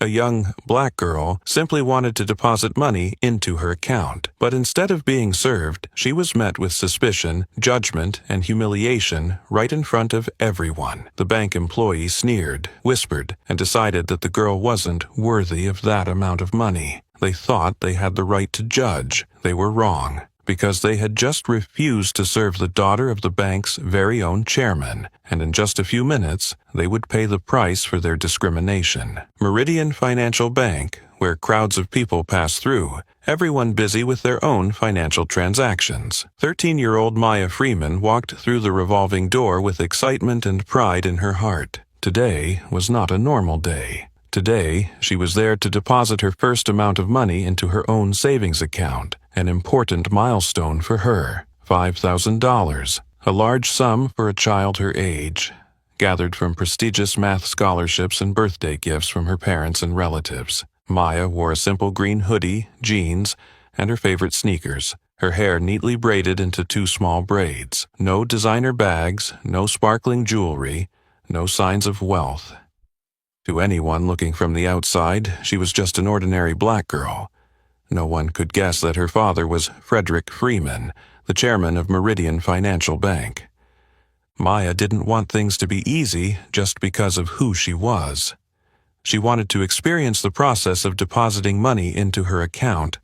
A young black girl simply wanted to deposit money into her account, but instead of being served, she was met with suspicion, judgment, and humiliation right in front of everyone. The bank employee sneered, whispered, and decided that the girl wasn't worthy of that amount of money. They thought they had the right to judge. They were wrong, because they had just refused to serve the daughter of the bank's very own chairman, and in just a few minutes, they would pay the price for their discrimination. Meridian Financial Bank, where crowds of people pass through, everyone busy with their own financial transactions. 13-year-old Maya Freeman walked through the revolving door with excitement and pride in her heart. Today was not a normal day. Today, she was there to deposit her first amount of money into her own savings account, an important milestone for her, $5,000, a large sum for a child her age, gathered from prestigious math scholarships and birthday gifts from her parents and relatives. Maya wore a simple green hoodie, jeans, and her favorite sneakers, her hair neatly braided into 2 small braids. No designer bags, no sparkling jewelry, no signs of wealth. To anyone looking from the outside, she was just an ordinary black girl. No one could guess that her father was Frederick Freeman, the chairman of Meridian Financial Bank. Maya didn't want things to be easy just because of who she was. She wanted to experience the process of depositing money into her account,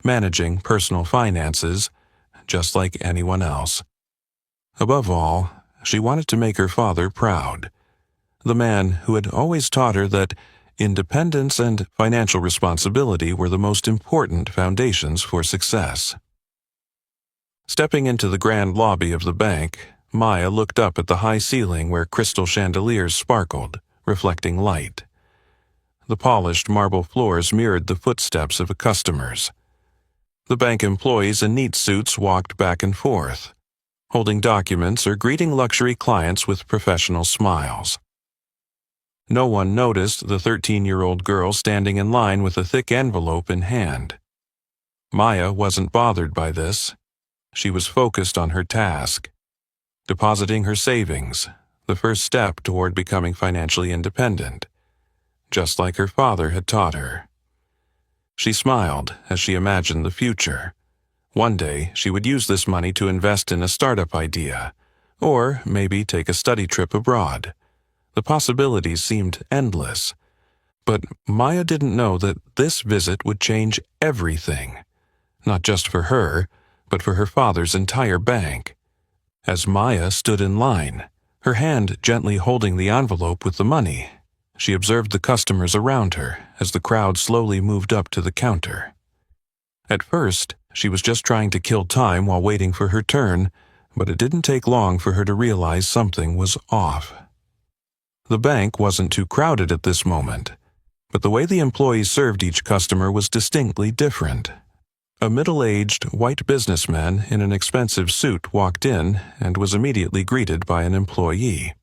managing personal finances, just like anyone else. Above all, she wanted to make her father proud, the man who had always taught her that independence and financial responsibility were the most important foundations for success. Stepping into the grand lobby of the bank, Maya looked up at the high ceiling where crystal chandeliers sparkled, reflecting light. The polished marble floors mirrored the footsteps of customers. The bank employees in neat suits walked back and forth, holding documents or greeting luxury clients with professional smiles. No one noticed the 13-year-old girl standing in line with a thick envelope in hand. Maya wasn't bothered by this. She was focused on her task, depositing her savings, the first step toward becoming financially independent, just like her father had taught her. She smiled as she imagined the future. One day, she would use this money to invest in a startup idea, or maybe take a study trip abroad. The possibilities seemed endless. But Maya didn't know that this visit would change everything, not just for her, but for her father's entire bank. As Maya stood in line, her hand gently holding the envelope with the money, she observed the customers around her as the crowd slowly moved up to the counter. At first, she was just trying to kill time while waiting for her turn, but it didn't take long for her to realize something was off. The bank wasn't too crowded at this moment, but the way the employees served each customer was distinctly different. A middle-aged, white businessman in an expensive suit walked in and was immediately greeted by an employee.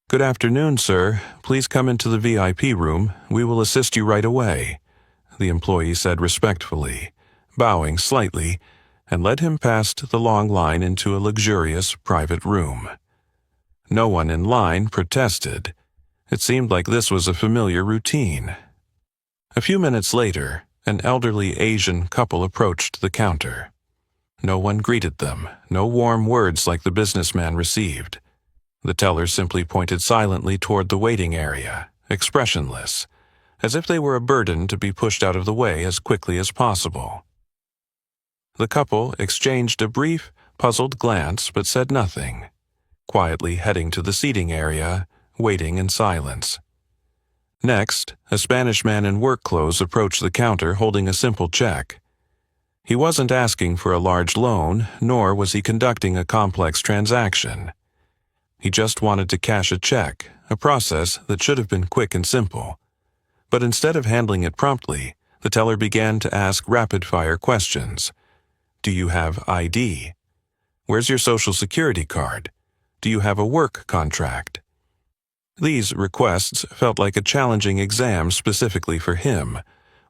"Good afternoon, sir. Please come into the VIP room. We will assist you right away," the employee said respectfully, bowing slightly, and led him past the long line into a luxurious private room. No one in line protested. It seemed like this was a familiar routine. A few minutes later, an elderly Asian couple approached the counter. No one greeted them, no warm words like the businessman received. The teller simply pointed silently toward the waiting area, expressionless, as if they were a burden to be pushed out of the way as quickly as possible. The couple exchanged a brief, puzzled glance but said nothing, quietly heading to the seating area, waiting in silence. Next, a Spanish man in work clothes approached the counter holding a simple check. He wasn't asking for a large loan, nor was he conducting a complex transaction. He just wanted to cash a check, a process that should have been quick and simple. But instead of handling it promptly, the teller began to ask rapid-fire questions. "Do you have ID? Where's your social security card? Do you have a work contract?" These requests felt like a challenging exam specifically for him,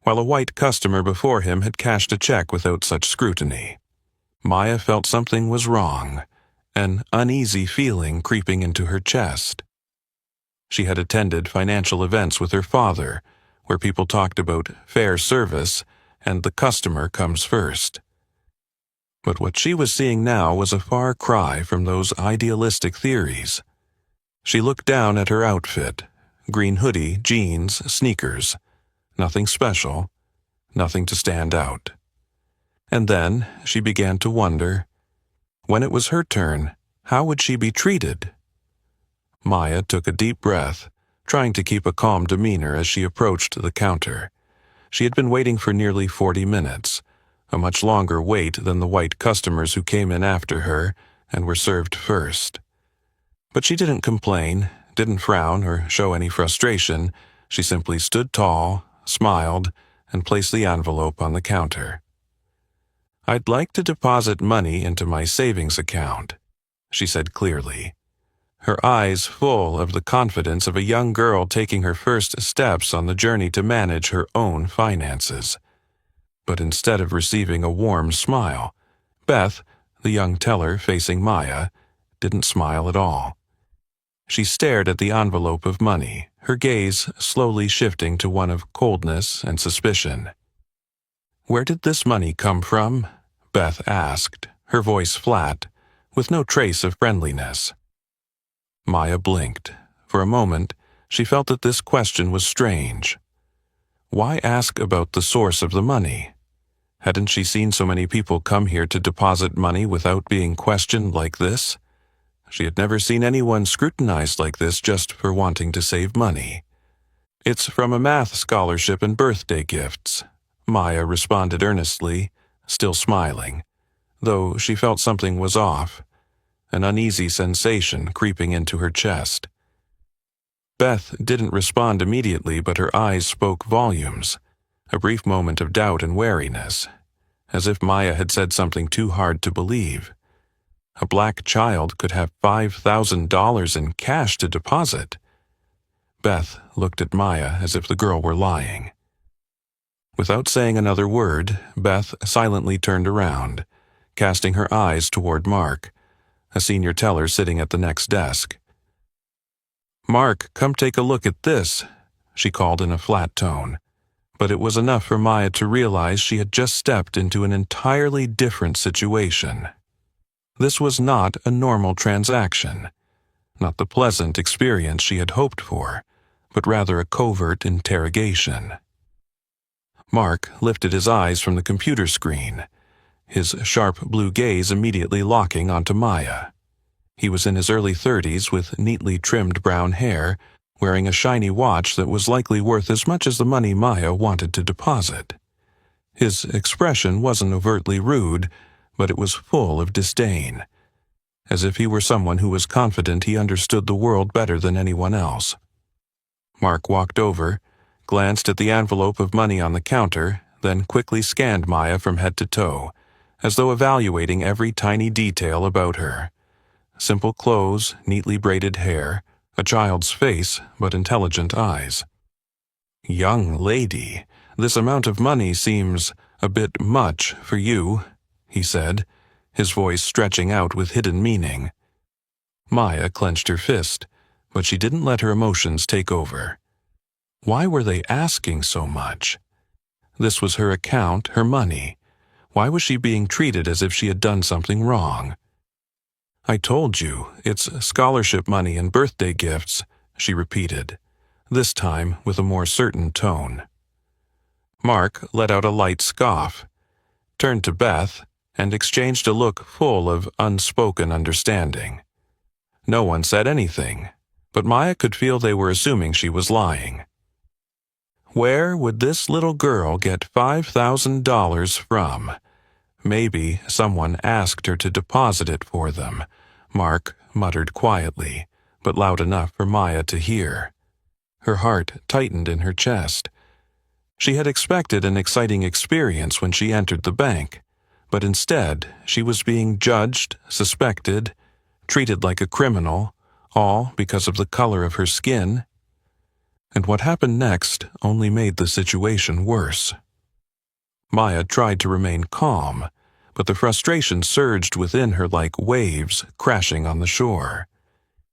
while a white customer before him had cashed a check without such scrutiny. Maya felt something was wrong, an uneasy feeling creeping into her chest. She had attended financial events with her father, where people talked about fair service and the customer comes first. But what she was seeing now was a far cry from those idealistic theories. She looked down at her outfit: green hoodie, jeans, sneakers. Nothing special, nothing to stand out. And then she began to wonder, when it was her turn, how would she be treated? Maya took a deep breath, trying to keep a calm demeanor as she approached the counter. She had been waiting for nearly 40 minutes, a much longer wait than the white customers who came in after her and were served first. But she didn't complain, didn't frown or show any frustration. She simply stood tall, smiled, and placed the envelope on the counter. "I'd like to deposit money into my savings account," she said clearly, her eyes full of the confidence of a young girl taking her first steps on the journey to manage her own finances. But instead of receiving a warm smile, Beth, the young teller facing Maya, didn't smile at all. She stared at the envelope of money, her gaze slowly shifting to one of coldness and suspicion. "Where did this money come from?" Beth asked, her voice flat, with no trace of friendliness. Maya blinked. For a moment, she felt that this question was strange. Why ask about the source of the money? Hadn't she seen so many people come here to deposit money without being questioned like this? She had never seen anyone scrutinized like this just for wanting to save money. "It's from a math scholarship and birthday gifts," Maya responded earnestly, still smiling, though she felt something was off, an uneasy sensation creeping into her chest. Beth didn't respond immediately, but her eyes spoke volumes, a brief moment of doubt and wariness, as if Maya had said something too hard to believe. A black child could have $5,000 in cash to deposit. Beth looked at Maya as if the girl were lying. Without saying another word, Beth silently turned around, casting her eyes toward Mark, a senior teller sitting at the next desk. "Mark, come take a look at this," she called in a flat tone. But it was enough for Maya to realize she had just stepped into an entirely different situation. This was not a normal transaction, not the pleasant experience she had hoped for, but rather a covert interrogation. Mark lifted his eyes from the computer screen, his sharp blue gaze immediately locking onto Maya. He was in his early 30s with neatly trimmed brown hair, wearing a shiny watch that was likely worth as much as the money Maya wanted to deposit. His expression wasn't overtly rude, but it was full of disdain, as if he were someone who was confident he understood the world better than anyone else. Mark walked over, glanced at the envelope of money on the counter, then quickly scanned Maya from head to toe, as though evaluating every tiny detail about her. Simple clothes, neatly braided hair, a child's face, but intelligent eyes. "Young lady, this amount of money seems a bit much for you," he said, his voice stretching out with hidden meaning. Maya clenched her fist, but she didn't let her emotions take over. Why were they asking so much? This was her account, her money. Why was she being treated as if she had done something wrong? "I told you, it's scholarship money and birthday gifts," she repeated, this time with a more certain tone. Mark let out a light scoff, turned to Beth, and exchanged a look full of unspoken understanding. No one said anything, but Maya could feel they were assuming she was lying. Where would this little girl get $5,000 from? Maybe someone asked her to deposit it for them, Mark muttered quietly, but loud enough for Maya to hear. Her heart tightened in her chest. She had expected an exciting experience when she entered the bank, but instead she was being judged, suspected, treated like a criminal, all because of the color of her skin. And what happened next only made the situation worse. Maya tried to remain calm, but the frustration surged within her like waves crashing on the shore.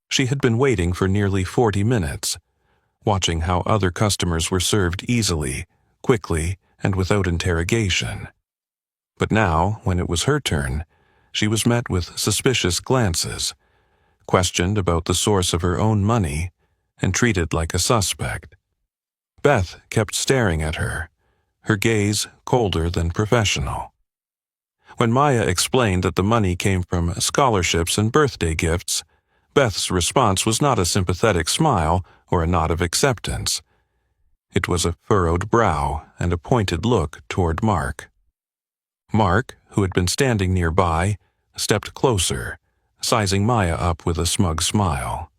She had been waiting for nearly 40 minutes. watching how other customers were served easily, quickly, and without interrogation. But now, when it was her turn, she was met with suspicious glances, questioned about the source of her own money, and treated like a suspect. Beth kept staring at her, her gaze colder than professional. When Maya explained that the money came from scholarships and birthday gifts, Beth's response was not a sympathetic smile or a nod of acceptance. It was a furrowed brow and a pointed look toward Mark. Mark, who had been standing nearby, stepped closer, sizing Maya up with a smug smile.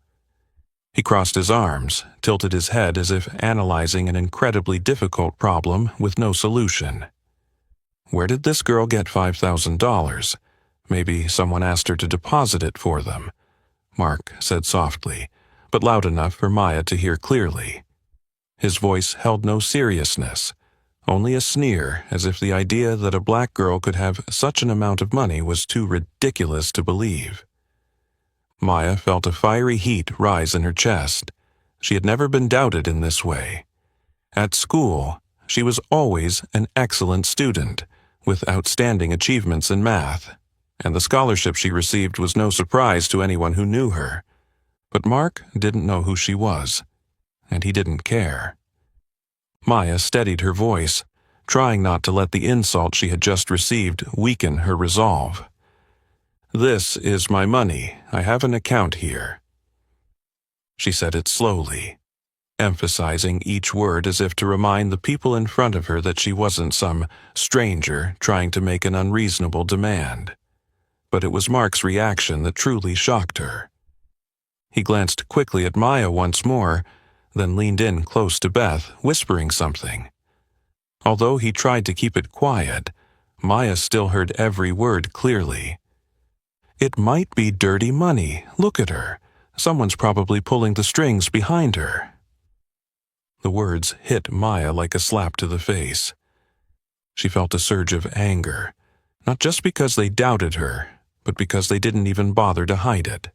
He crossed his arms, tilted his head as if analyzing an incredibly difficult problem with no solution. Where did this girl get $5,000? Maybe someone asked her to deposit it for them, Mark said softly, but loud enough for Maya to hear clearly. His voice held no seriousness, only a sneer, as if the idea that a black girl could have such an amount of money was too ridiculous to believe. Maya felt a fiery heat rise in her chest. She had never been doubted in this way. At school, she was always an excellent student, with outstanding achievements in math, and the scholarship she received was no surprise to anyone who knew her. But Mark didn't know who she was, and he didn't care. Maya steadied her voice, trying not to let the insult she had just received weaken her resolve. "This is my money. I have an account here." She said it slowly, emphasizing each word as if to remind the people in front of her that she wasn't some stranger trying to make an unreasonable demand. But it was Mark's reaction that truly shocked her. He glanced quickly at Maya once more, then leaned in close to Beth, whispering something. Although he tried to keep it quiet, Maya still heard every word clearly. "It might be dirty money. Look at her. Someone's probably pulling the strings behind her." The words hit Maya like a slap to the face. She felt a surge of anger, not just because they doubted her, but because they didn't even bother to hide it.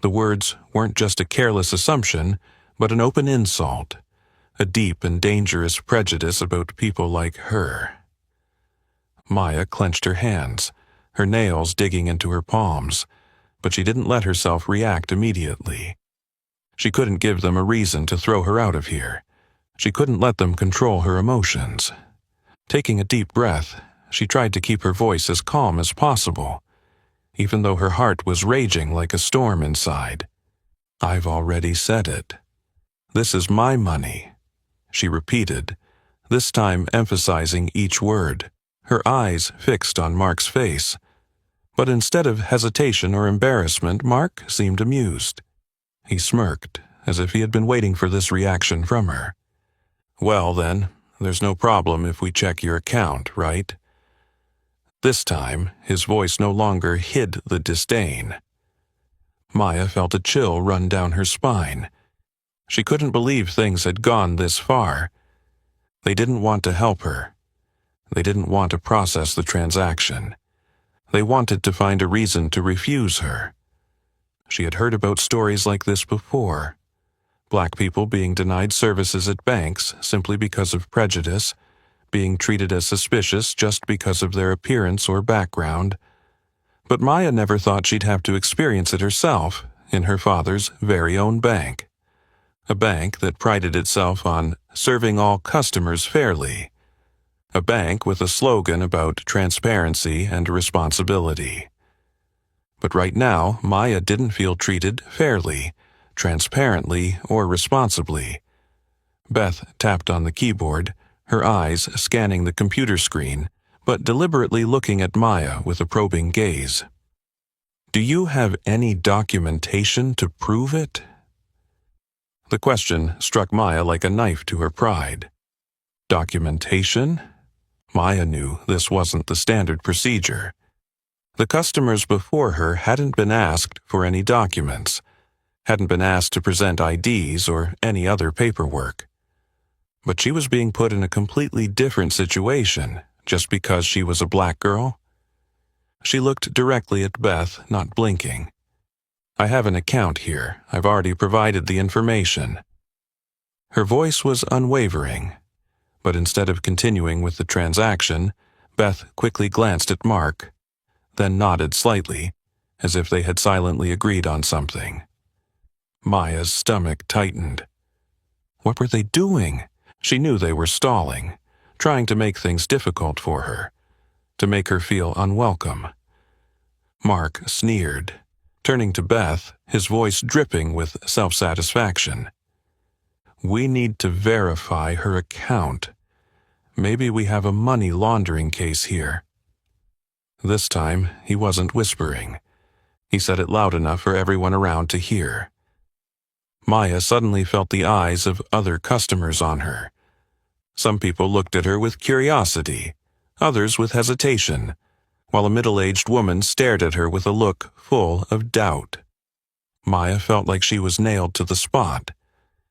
The words weren't just a careless assumption, but an open insult, a deep and dangerous prejudice about people like her. Maya clenched her hands, her nails digging into her palms, but she didn't let herself react immediately. She couldn't give them a reason to throw her out of here. She couldn't let them control her emotions. Taking a deep breath, she tried to keep her voice as calm as possible, even though her heart was raging like a storm inside. "I've already said it. This is my money," she repeated, this time emphasizing each word, her eyes fixed on Mark's face. But instead of hesitation or embarrassment, Mark seemed amused. He smirked, as if he had been waiting for this reaction from her. "Well then, there's no problem if we check your account, right?" This time, his voice no longer hid the disdain. Maya felt a chill run down her spine. She couldn't believe things had gone this far. They didn't want to help her. They didn't want to process the transaction. They wanted to find a reason to refuse her. She had heard about stories like this before. Black people being denied services at banks simply because of prejudice, being treated as suspicious just because of their appearance or background. But Maya never thought she'd have to experience it herself in her father's very own bank. A bank that prided itself on serving all customers fairly. A bank with a slogan about transparency and responsibility. But right now, Maya didn't feel treated fairly, transparently, or responsibly. Beth tapped on the keyboard, her eyes scanning the computer screen, but deliberately looking at Maya with a probing gaze. "Do you have any documentation to prove it?" The question struck Maya like a knife to her pride. Documentation? Maya knew this wasn't the standard procedure. The customers before her hadn't been asked for any documents, hadn't been asked to present IDs or any other paperwork. But she was being put in a completely different situation just because she was a black girl. She looked directly at Beth, not blinking. "I have an account here. I've already provided the information." Her voice was unwavering, but instead of continuing with the transaction, Beth quickly glanced at Mark, then nodded slightly, as if they had silently agreed on something. Maya's stomach tightened. What were they doing? She knew they were stalling, trying to make things difficult for her, to make her feel unwelcome. Mark sneered, turning to Beth, his voice dripping with self-satisfaction. We need to verify her account. Maybe we have a money laundering case here. This time, he wasn't whispering. He said it loud enough for everyone around to hear. Maya suddenly felt the eyes of other customers on her. Some people looked at her with curiosity, others with hesitation, while a middle-aged woman stared at her with a look full of doubt. Maya felt like she was nailed to the spot,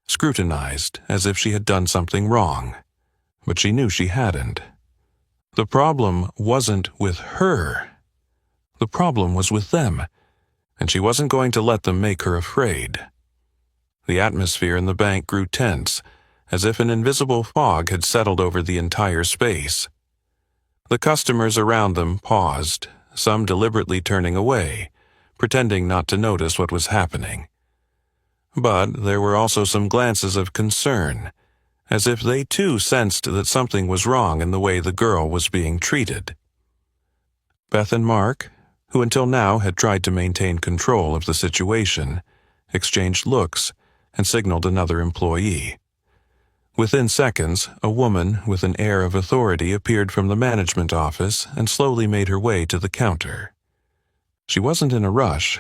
scrutinized as if she had done something wrong, but she knew she hadn't. The problem wasn't with her. The problem was with them, and she wasn't going to let them make her afraid. The atmosphere in the bank grew tense, as if an invisible fog had settled over the entire space. The customers around them paused, some deliberately turning away, pretending not to notice what was happening. But there were also some glances of concern, as if they too sensed that something was wrong in the way the girl was being treated. Beth and Mark, who until now had tried to maintain control of the situation, exchanged looks and signaled another employee. Within seconds, a woman with an air of authority appeared from the management office and slowly made her way to the counter. She wasn't in a rush,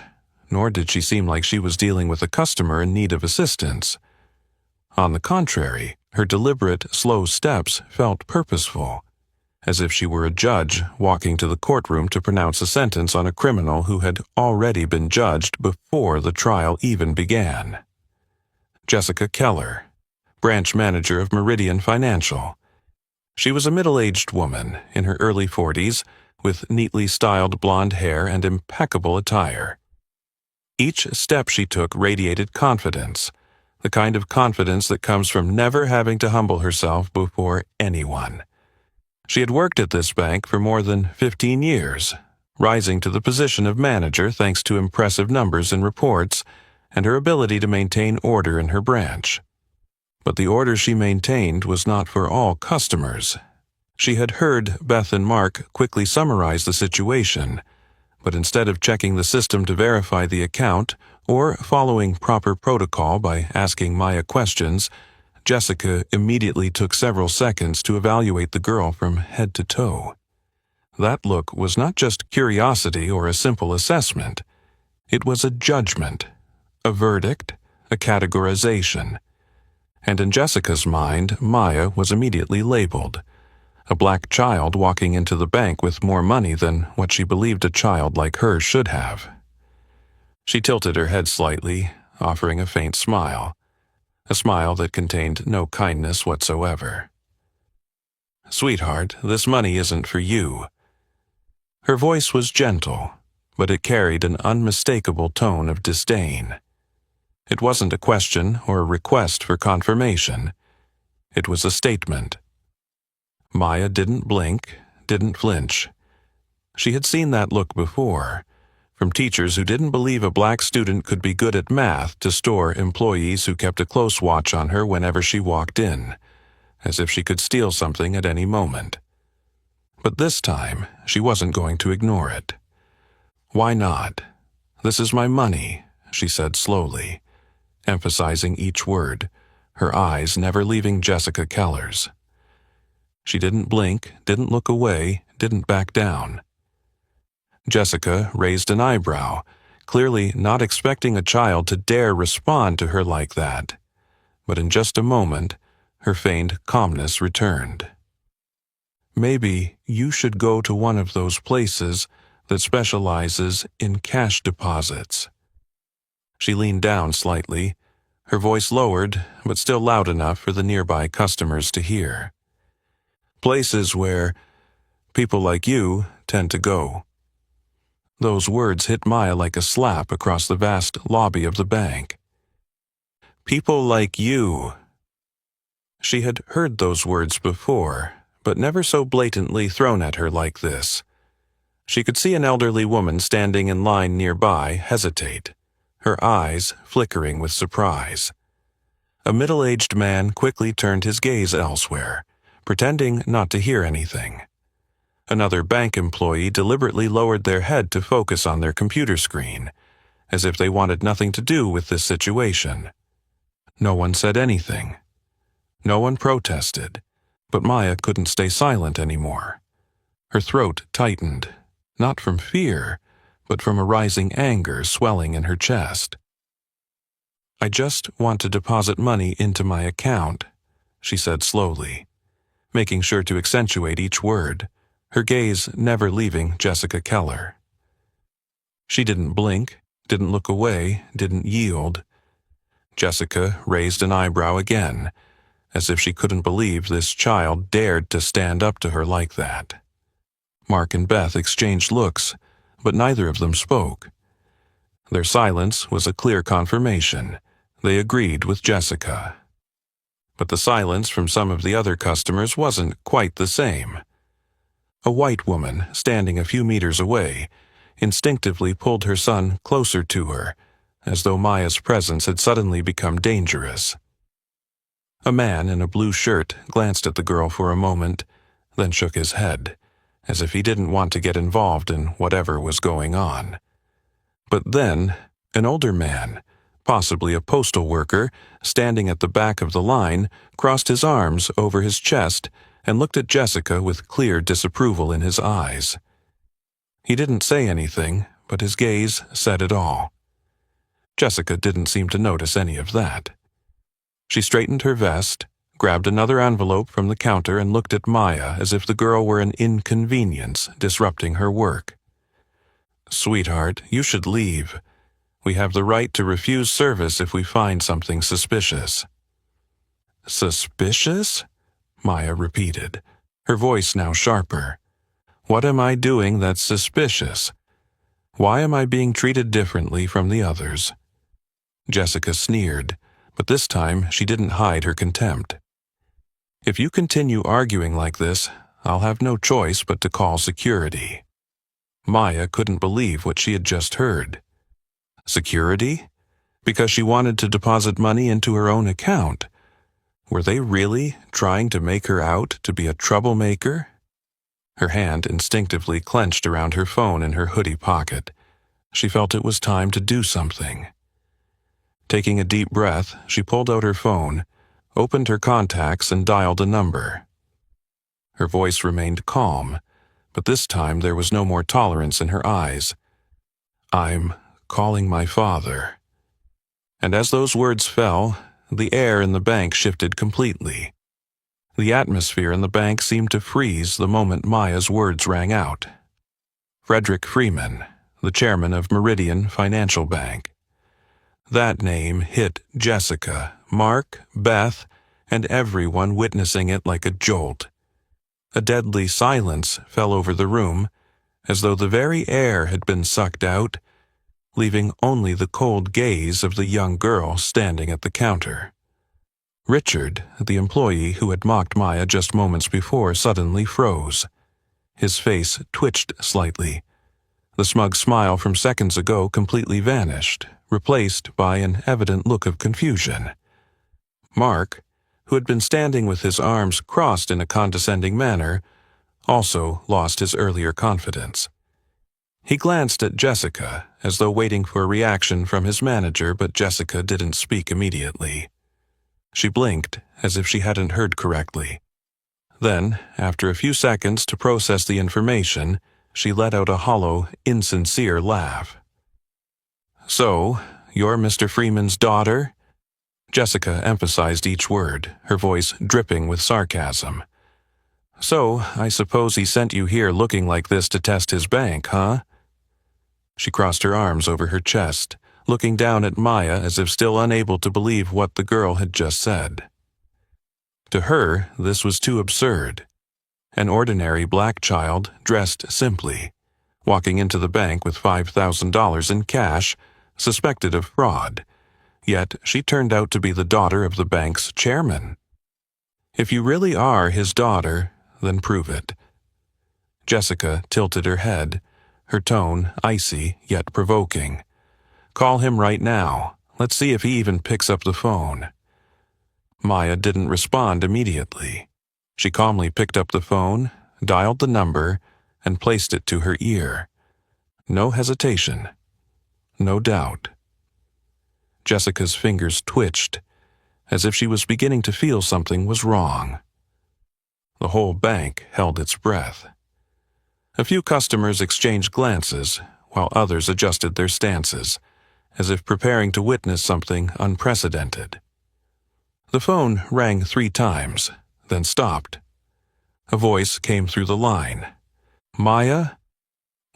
nor did she seem like she was dealing with a customer in need of assistance. On the contrary, her deliberate, slow steps felt purposeful, as if she were a judge walking to the courtroom to pronounce a sentence on a criminal who had already been judged before the trial even began. Jessica Keller, branch manager of Meridian Financial. She was a middle-aged woman in her early 40s with neatly styled blonde hair and impeccable attire. Each step she took radiated confidence, the kind of confidence that comes from never having to humble herself before anyone. She had worked at this bank for more than 15 years, rising to the position of manager thanks to impressive numbers in reports and her ability to maintain order in her branch. But the order she maintained was not for all customers. She had heard Beth and Mark quickly summarize the situation, but instead of checking the system to verify the account or following proper protocol by asking Maya questions, Jessica immediately took several seconds to evaluate the girl from head to toe. That look was not just curiosity or a simple assessment. It was a judgment, a verdict, a categorization. And in Jessica's mind, Maya was immediately labeled a black child walking into the bank with more money than what she believed a child like her should have. She tilted her head slightly, offering a faint smile, a smile that contained no kindness whatsoever. "Sweetheart, this money isn't for you." Her voice was gentle, but it carried an unmistakable tone of disdain. It wasn't a question or a request for confirmation. It was a statement. Maya didn't blink, didn't flinch. She had seen that look before, from teachers who didn't believe a black student could be good at math to store employees who kept a close watch on her whenever she walked in, as if she could steal something at any moment. But this time, she wasn't going to ignore it. "Why not? This is my money," she said slowly, emphasizing each word, her eyes never leaving Jessica Keller's. She didn't blink, didn't look away, didn't back down. Jessica raised an eyebrow, clearly not expecting a child to dare respond to her like that. But in just a moment, her feigned calmness returned. "Maybe you should go to one of those places that specializes in cash deposits." She leaned down slightly, her voice lowered but still loud enough for the nearby customers to hear. "Places where people like you tend to go." Those words hit Maya like a slap across the vast lobby of the bank. "People like you." She had heard those words before, but never so blatantly thrown at her like this. She could see an elderly woman standing in line nearby hesitate, her eyes flickering with surprise. A middle-aged man quickly turned his gaze elsewhere, pretending not to hear anything. Another bank employee deliberately lowered their head to focus on their computer screen, as if they wanted nothing to do with this situation. No one said anything. No one protested, but Maya couldn't stay silent anymore. Her throat tightened, not from fear, but from a rising anger swelling in her chest. "I just want to deposit money into my account," she said slowly, making sure to accentuate each word, her gaze never leaving Jessica Keller. She didn't blink, didn't look away, didn't yield. Jessica raised an eyebrow again, as if she couldn't believe this child dared to stand up to her like that. Mark and Beth exchanged looks, but neither of them spoke. Their silence was a clear confirmation. They agreed with Jessica. But the silence from some of the other customers wasn't quite the same. A white woman, standing a few meters away, instinctively pulled her son closer to her, as though Maya's presence had suddenly become dangerous. A man in a blue shirt glanced at the girl for a moment, then shook his head, as if he didn't want to get involved in whatever was going on. But then, an older man, possibly a postal worker, standing at the back of the line, crossed his arms over his chest and looked at Jessica with clear disapproval in his eyes. He didn't say anything, but his gaze said it all. Jessica didn't seem to notice any of that. She straightened her vest, grabbed another envelope from the counter and looked at Maya as if the girl were an inconvenience disrupting her work. "Sweetheart, you should leave. We have the right to refuse service if we find something suspicious." "Suspicious?" Maya repeated, her voice now sharper. "What am I doing that's suspicious? Why am I being treated differently from the others?" Jessica sneered, but this time she didn't hide her contempt. "If you continue arguing like this, I'll have no choice but to call security." Maya couldn't believe what she had just heard. Security? Because she wanted to deposit money into her own account. Were they really trying to make her out to be a troublemaker? Her hand instinctively clenched around her phone in her hoodie pocket. She felt it was time to do something. Taking a deep breath, she pulled out her phone, opened her contacts, and dialed a number. Her voice remained calm, but this time there was no more tolerance in her eyes. "I'm calling my father." And as those words fell, the air in the bank shifted completely. The atmosphere in the bank seemed to freeze the moment Maya's words rang out. Frederick Freeman, the chairman of Meridian Financial Bank. That name hit Jessica, Mark, Beth, and everyone witnessing it like a jolt. A deadly silence fell over the room, as though the very air had been sucked out, leaving only the cold gaze of the young girl standing at the counter. Richard, the employee who had mocked Maya just moments before, suddenly froze. His face twitched slightly. The smug smile from seconds ago completely vanished, replaced by an evident look of confusion. Mark, who had been standing with his arms crossed in a condescending manner, also lost his earlier confidence. He glanced at Jessica, as though waiting for a reaction from his manager, but Jessica didn't speak immediately. She blinked, as if she hadn't heard correctly. Then, after a few seconds to process the information, she let out a hollow, insincere laugh. "So, you're Mr. Freeman's daughter?" Jessica emphasized each word, her voice dripping with sarcasm. "So, I suppose he sent you here looking like this to test his bank, huh?" She crossed her arms over her chest, looking down at Maya as if still unable to believe what the girl had just said. To her, this was too absurd. An ordinary black child, dressed simply, walking into the bank with $5,000 in cash, suspected of fraud. Yet she turned out to be the daughter of the bank's chairman. If you really are his daughter, then prove it. Jessica tilted her head, her tone icy yet provoking. Call him right now. Let's see if he even picks up the phone. Maya didn't respond immediately. She calmly picked up the phone, dialed the number, and placed it to her ear. No hesitation. No doubt. Jessica's fingers twitched, as if she was beginning to feel something was wrong. The whole bank held its breath. A few customers exchanged glances, while others adjusted their stances, as if preparing to witness something unprecedented. The phone rang 3 times, then stopped. A voice came through the line. "Maya?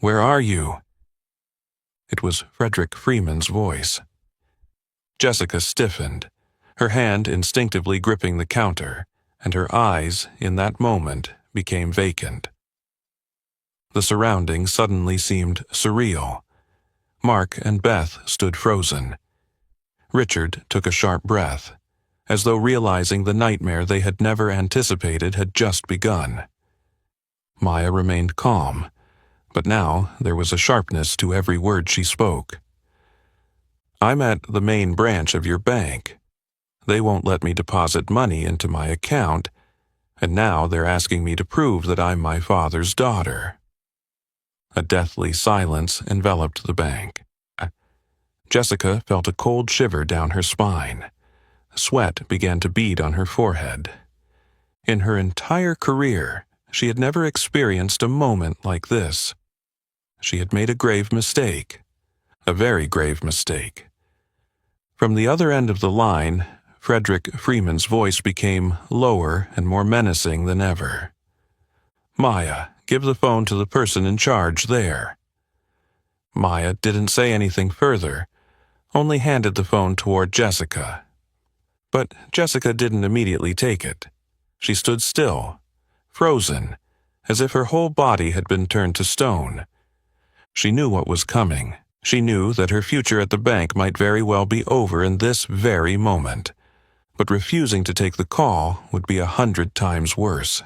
Where are you?" It was Frederick Freeman's voice. Jessica stiffened, her hand instinctively gripping the counter, and her eyes, in that moment, became vacant. The surroundings suddenly seemed surreal. Mark and Beth stood frozen. Richard took a sharp breath, as though realizing the nightmare they had never anticipated had just begun. Maya remained calm, but now there was a sharpness to every word she spoke. "I'm at the main branch of your bank. They won't let me deposit money into my account, and now they're asking me to prove that I'm my father's daughter." A deathly silence enveloped the bank. Jessica felt a cold shiver down her spine. Sweat began to bead on her forehead. In her entire career, she had never experienced a moment like this. She had made a grave mistake. A very grave mistake. From the other end of the line, Frederick Freeman's voice became lower and more menacing than ever. "Maya, give the phone to the person in charge there." Maya didn't say anything further, only handed the phone toward Jessica. But Jessica didn't immediately take it. She stood still, frozen, as if her whole body had been turned to stone. She knew what was coming. She knew that her future at the bank might very well be over in this very moment. But refusing to take the call would be 100 times worse.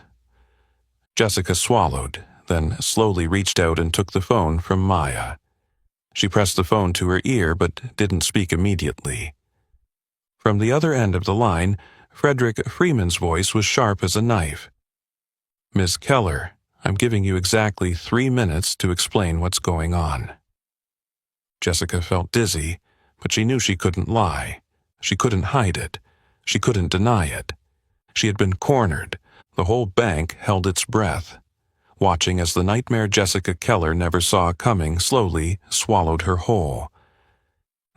Jessica swallowed, then slowly reached out and took the phone from Maya. She pressed the phone to her ear but didn't speak immediately. From the other end of the line, Frederick Freeman's voice was sharp as a knife. "Miss Keller, I'm giving you exactly 3 minutes to explain what's going on." Jessica felt dizzy, but she knew she couldn't lie. She couldn't hide it. She couldn't deny it. She had been cornered. The whole bank held its breath, watching as the nightmare Jessica Keller never saw coming slowly swallowed her whole.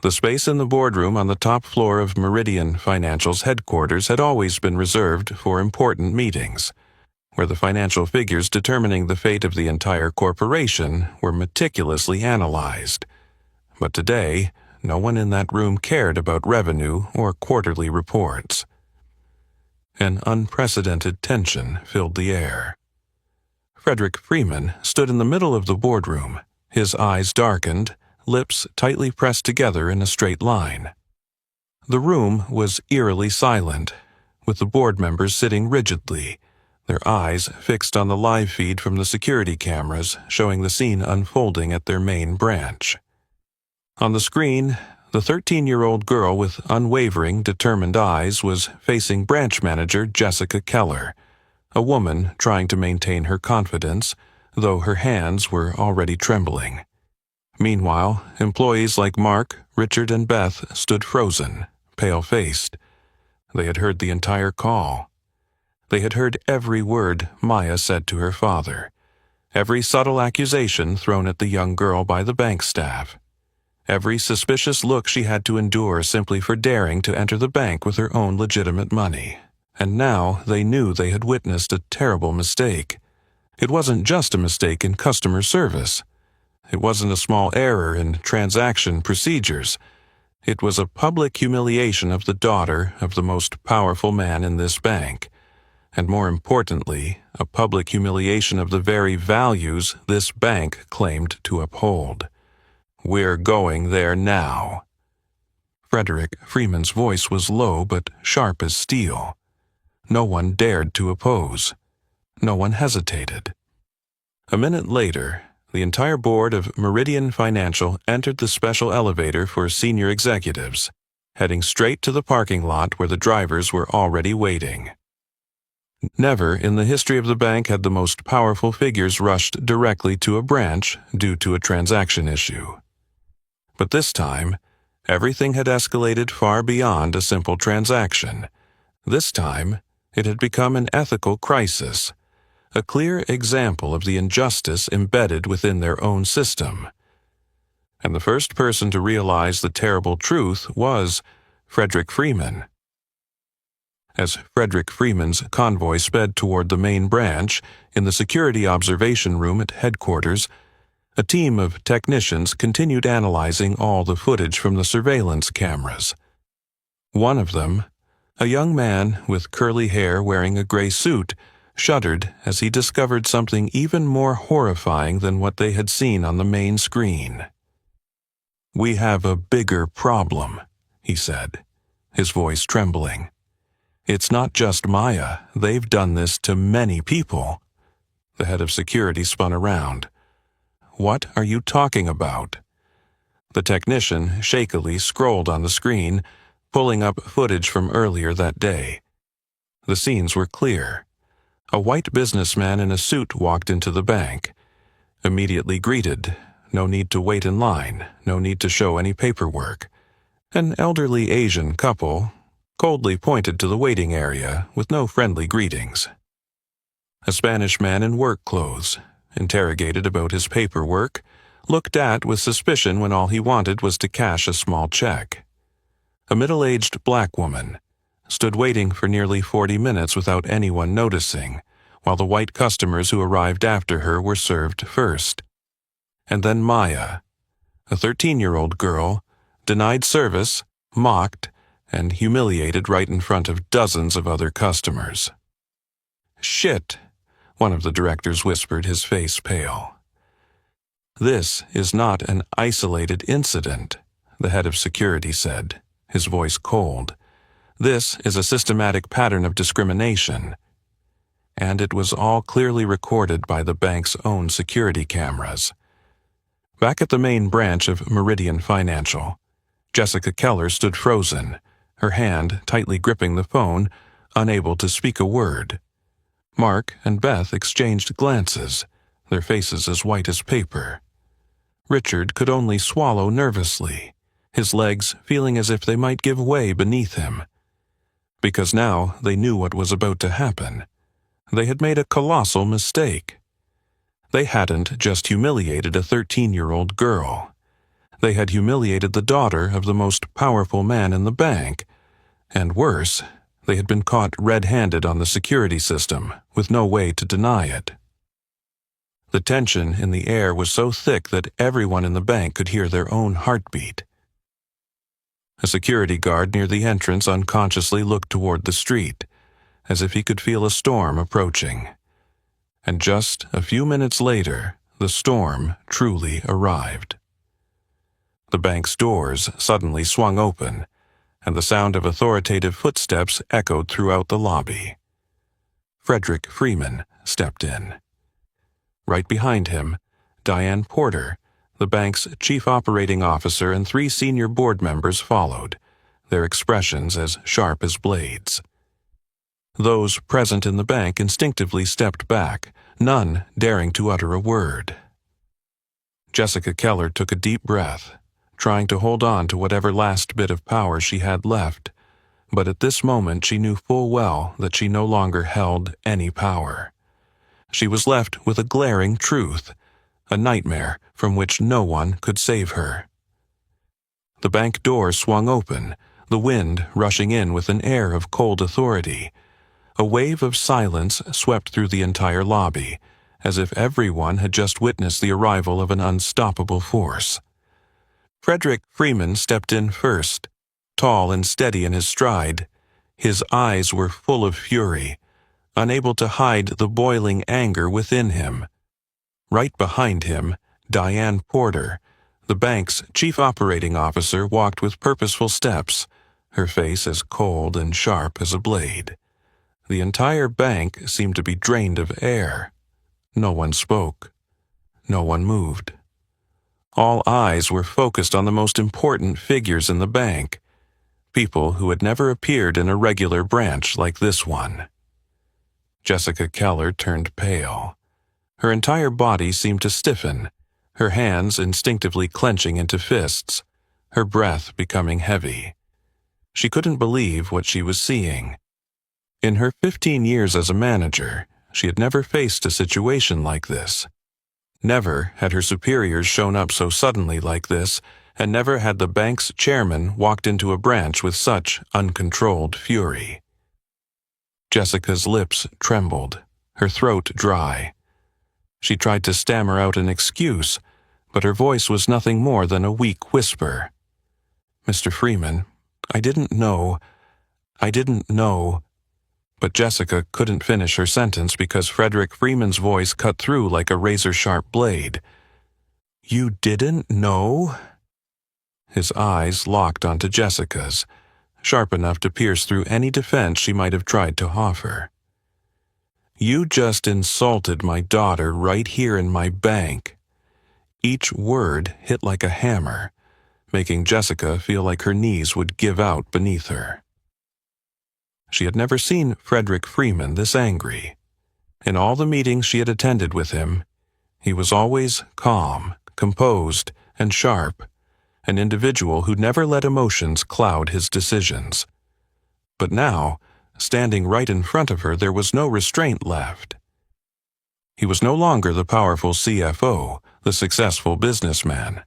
The space in the boardroom on the top floor of Meridian Financial's headquarters had always been reserved for important meetings, where the financial figures determining the fate of the entire corporation were meticulously analyzed. But today, no one in that room cared about revenue or quarterly reports. An unprecedented tension filled the air. Frederick Freeman stood in the middle of the boardroom, his eyes darkened, lips tightly pressed together in a straight line. The room was eerily silent, with the board members sitting rigidly, their eyes fixed on the live feed from the security cameras showing the scene unfolding at their main branch. On the screen, the 13-year-old girl with unwavering, determined eyes was facing branch manager Jessica Keller, a woman trying to maintain her confidence, though her hands were already trembling. Meanwhile, employees like Mark, Richard, and Beth stood frozen, pale-faced. They had heard the entire call. They had heard every word Maya said to her father, every subtle accusation thrown at the young girl by the bank staff, every suspicious look she had to endure simply for daring to enter the bank with her own legitimate money. And now they knew they had witnessed a terrible mistake. It wasn't just a mistake in customer service. It wasn't a small error in transaction procedures. It was a public humiliation of the daughter of the most powerful man in this bank, and more importantly, a public humiliation of the very values this bank claimed to uphold. "We're going there now." Frederick Freeman's voice was low but sharp as steel. No one dared to oppose. No one hesitated. A minute later, the entire board of Meridian Financial entered the special elevator for senior executives, heading straight to the parking lot where the drivers were already waiting. Never in the history of the bank had the most powerful figures rushed directly to a branch due to a transaction issue. But this time, everything had escalated far beyond a simple transaction. This time, it had become an ethical crisis, a clear example of the injustice embedded within their own system. And the first person to realize the terrible truth was Frederick Freeman. As Frederick Freeman's convoy sped toward the main branch, in the security observation room at headquarters, a team of technicians continued analyzing all the footage from the surveillance cameras. One of them, a young man with curly hair wearing a gray suit, shuddered as he discovered something even more horrifying than what they had seen on the main screen. "We have a bigger problem," he said, his voice trembling. "It's not just Maya. They've done this to many people." The head of security spun around. "What are you talking about?" The technician shakily scrolled on the screen, pulling up footage from earlier that day. The scenes were clear. A white businessman in a suit walked into the bank. Immediately greeted. No need to wait in line. No need to show any paperwork. An elderly Asian couple coldly pointed to the waiting area with no friendly greetings. A Spanish man in work clothes, interrogated about his paperwork, looked at with suspicion when all he wanted was to cash a small check. A middle-aged black woman stood waiting for nearly 40 minutes without anyone noticing, while the white customers who arrived after her were served first. And then Maya, a 13-year-old girl, denied service, mocked, and humiliated right in front of dozens of other customers. "Shit," one of the directors whispered, his face pale. "This is not an isolated incident," the head of security said, his voice cold. "This is a systematic pattern of discrimination." And it was all clearly recorded by the bank's own security cameras. Back at the main branch of Meridian Financial, Jessica Keller stood frozen, her hand tightly gripping the phone, unable to speak a word. Mark and Beth exchanged glances, their faces as white as paper. Richard could only swallow nervously, his legs feeling as if they might give way beneath him. Because now they knew what was about to happen. They had made a colossal mistake. They hadn't just humiliated a 13-year-old girl. They had humiliated the daughter of the most powerful man in the bank. And worse, they had been caught red-handed on the security system, with no way to deny it. The tension in the air was so thick that everyone in the bank could hear their own heartbeat. A security guard near the entrance unconsciously looked toward the street, as if he could feel a storm approaching. And just a few minutes later, the storm truly arrived. The bank's doors suddenly swung open, and the sound of authoritative footsteps echoed throughout the lobby. Frederick Freeman stepped in. Right behind him, Diane Porter, the bank's chief operating officer, and 3 senior board members followed, their expressions as sharp as blades. Those present in the bank instinctively stepped back, none daring to utter a word. Jessica Keller took a deep breath, trying to hold on to whatever last bit of power she had left, but at this moment she knew full well that she no longer held any power. She was left with a glaring truth, a nightmare from which no one could save her. The bank door swung open, the wind rushing in with an air of cold authority. A wave of silence swept through the entire lobby, as if everyone had just witnessed the arrival of an unstoppable force. Frederick Freeman stepped in first, tall and steady in his stride. His eyes were full of fury, unable to hide the boiling anger within him. Right behind him, Diane Porter, the bank's chief operating officer, walked with purposeful steps, her face as cold and sharp as a blade. The entire bank seemed to be drained of air. No one spoke. No one moved. All eyes were focused on the most important figures in the bank, people who had never appeared in a regular branch like this one. Jessica Keller turned pale. Her entire body seemed to stiffen, her hands instinctively clenching into fists, her breath becoming heavy. She couldn't believe what she was seeing. In her 15 years as a manager, she had never faced a situation like this. Never had her superiors shown up so suddenly like this, and never had the bank's chairman walked into a branch with such uncontrolled fury. Jessica's lips trembled, her throat dry. She tried to stammer out an excuse, but her voice was nothing more than a weak whisper. "Mr. Freeman, I didn't know. But Jessica couldn't finish her sentence because Frederick Freeman's voice cut through like a razor-sharp blade. "You didn't know?" His eyes locked onto Jessica's, sharp enough to pierce through any defense she might have tried to offer. "You just insulted my daughter right here in my bank." Each word hit like a hammer, making Jessica feel like her knees would give out beneath her. She had never seen Frederick Freeman this angry. In all the meetings she had attended with him, he was always calm, composed, and sharp, an individual who never let emotions cloud his decisions. But now, standing right in front of her, there was no restraint left. He was no longer the powerful CFO, the successful businessman.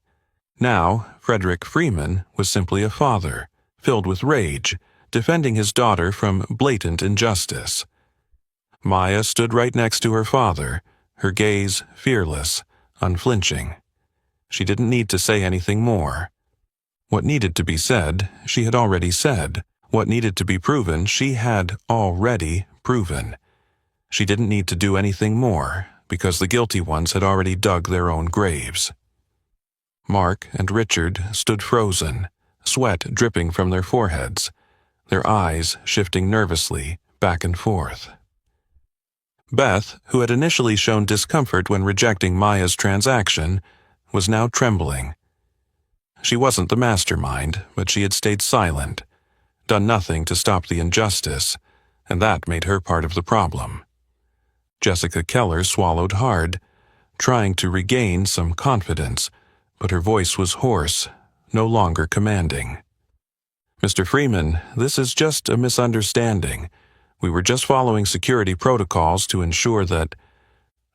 Now, Frederick Freeman was simply a father, filled with rage, defending his daughter from blatant injustice. Maya stood right next to her father, her gaze fearless, unflinching. She didn't need to say anything more. What needed to be said, she had already said. What needed to be proven, she had already proven. She didn't need to do anything more, because the guilty ones had already dug their own graves. Mark and Richard stood frozen, sweat dripping from their foreheads, their eyes shifting nervously back and forth. Beth, who had initially shown discomfort when rejecting Maya's transaction, was now trembling. She wasn't the mastermind, but she had stayed silent, done nothing to stop the injustice, and that made her part of the problem. Jessica Keller swallowed hard, trying to regain some confidence, but her voice was hoarse, no longer commanding. "Mr. Freeman, this is just a misunderstanding. We were just following security protocols to ensure that—"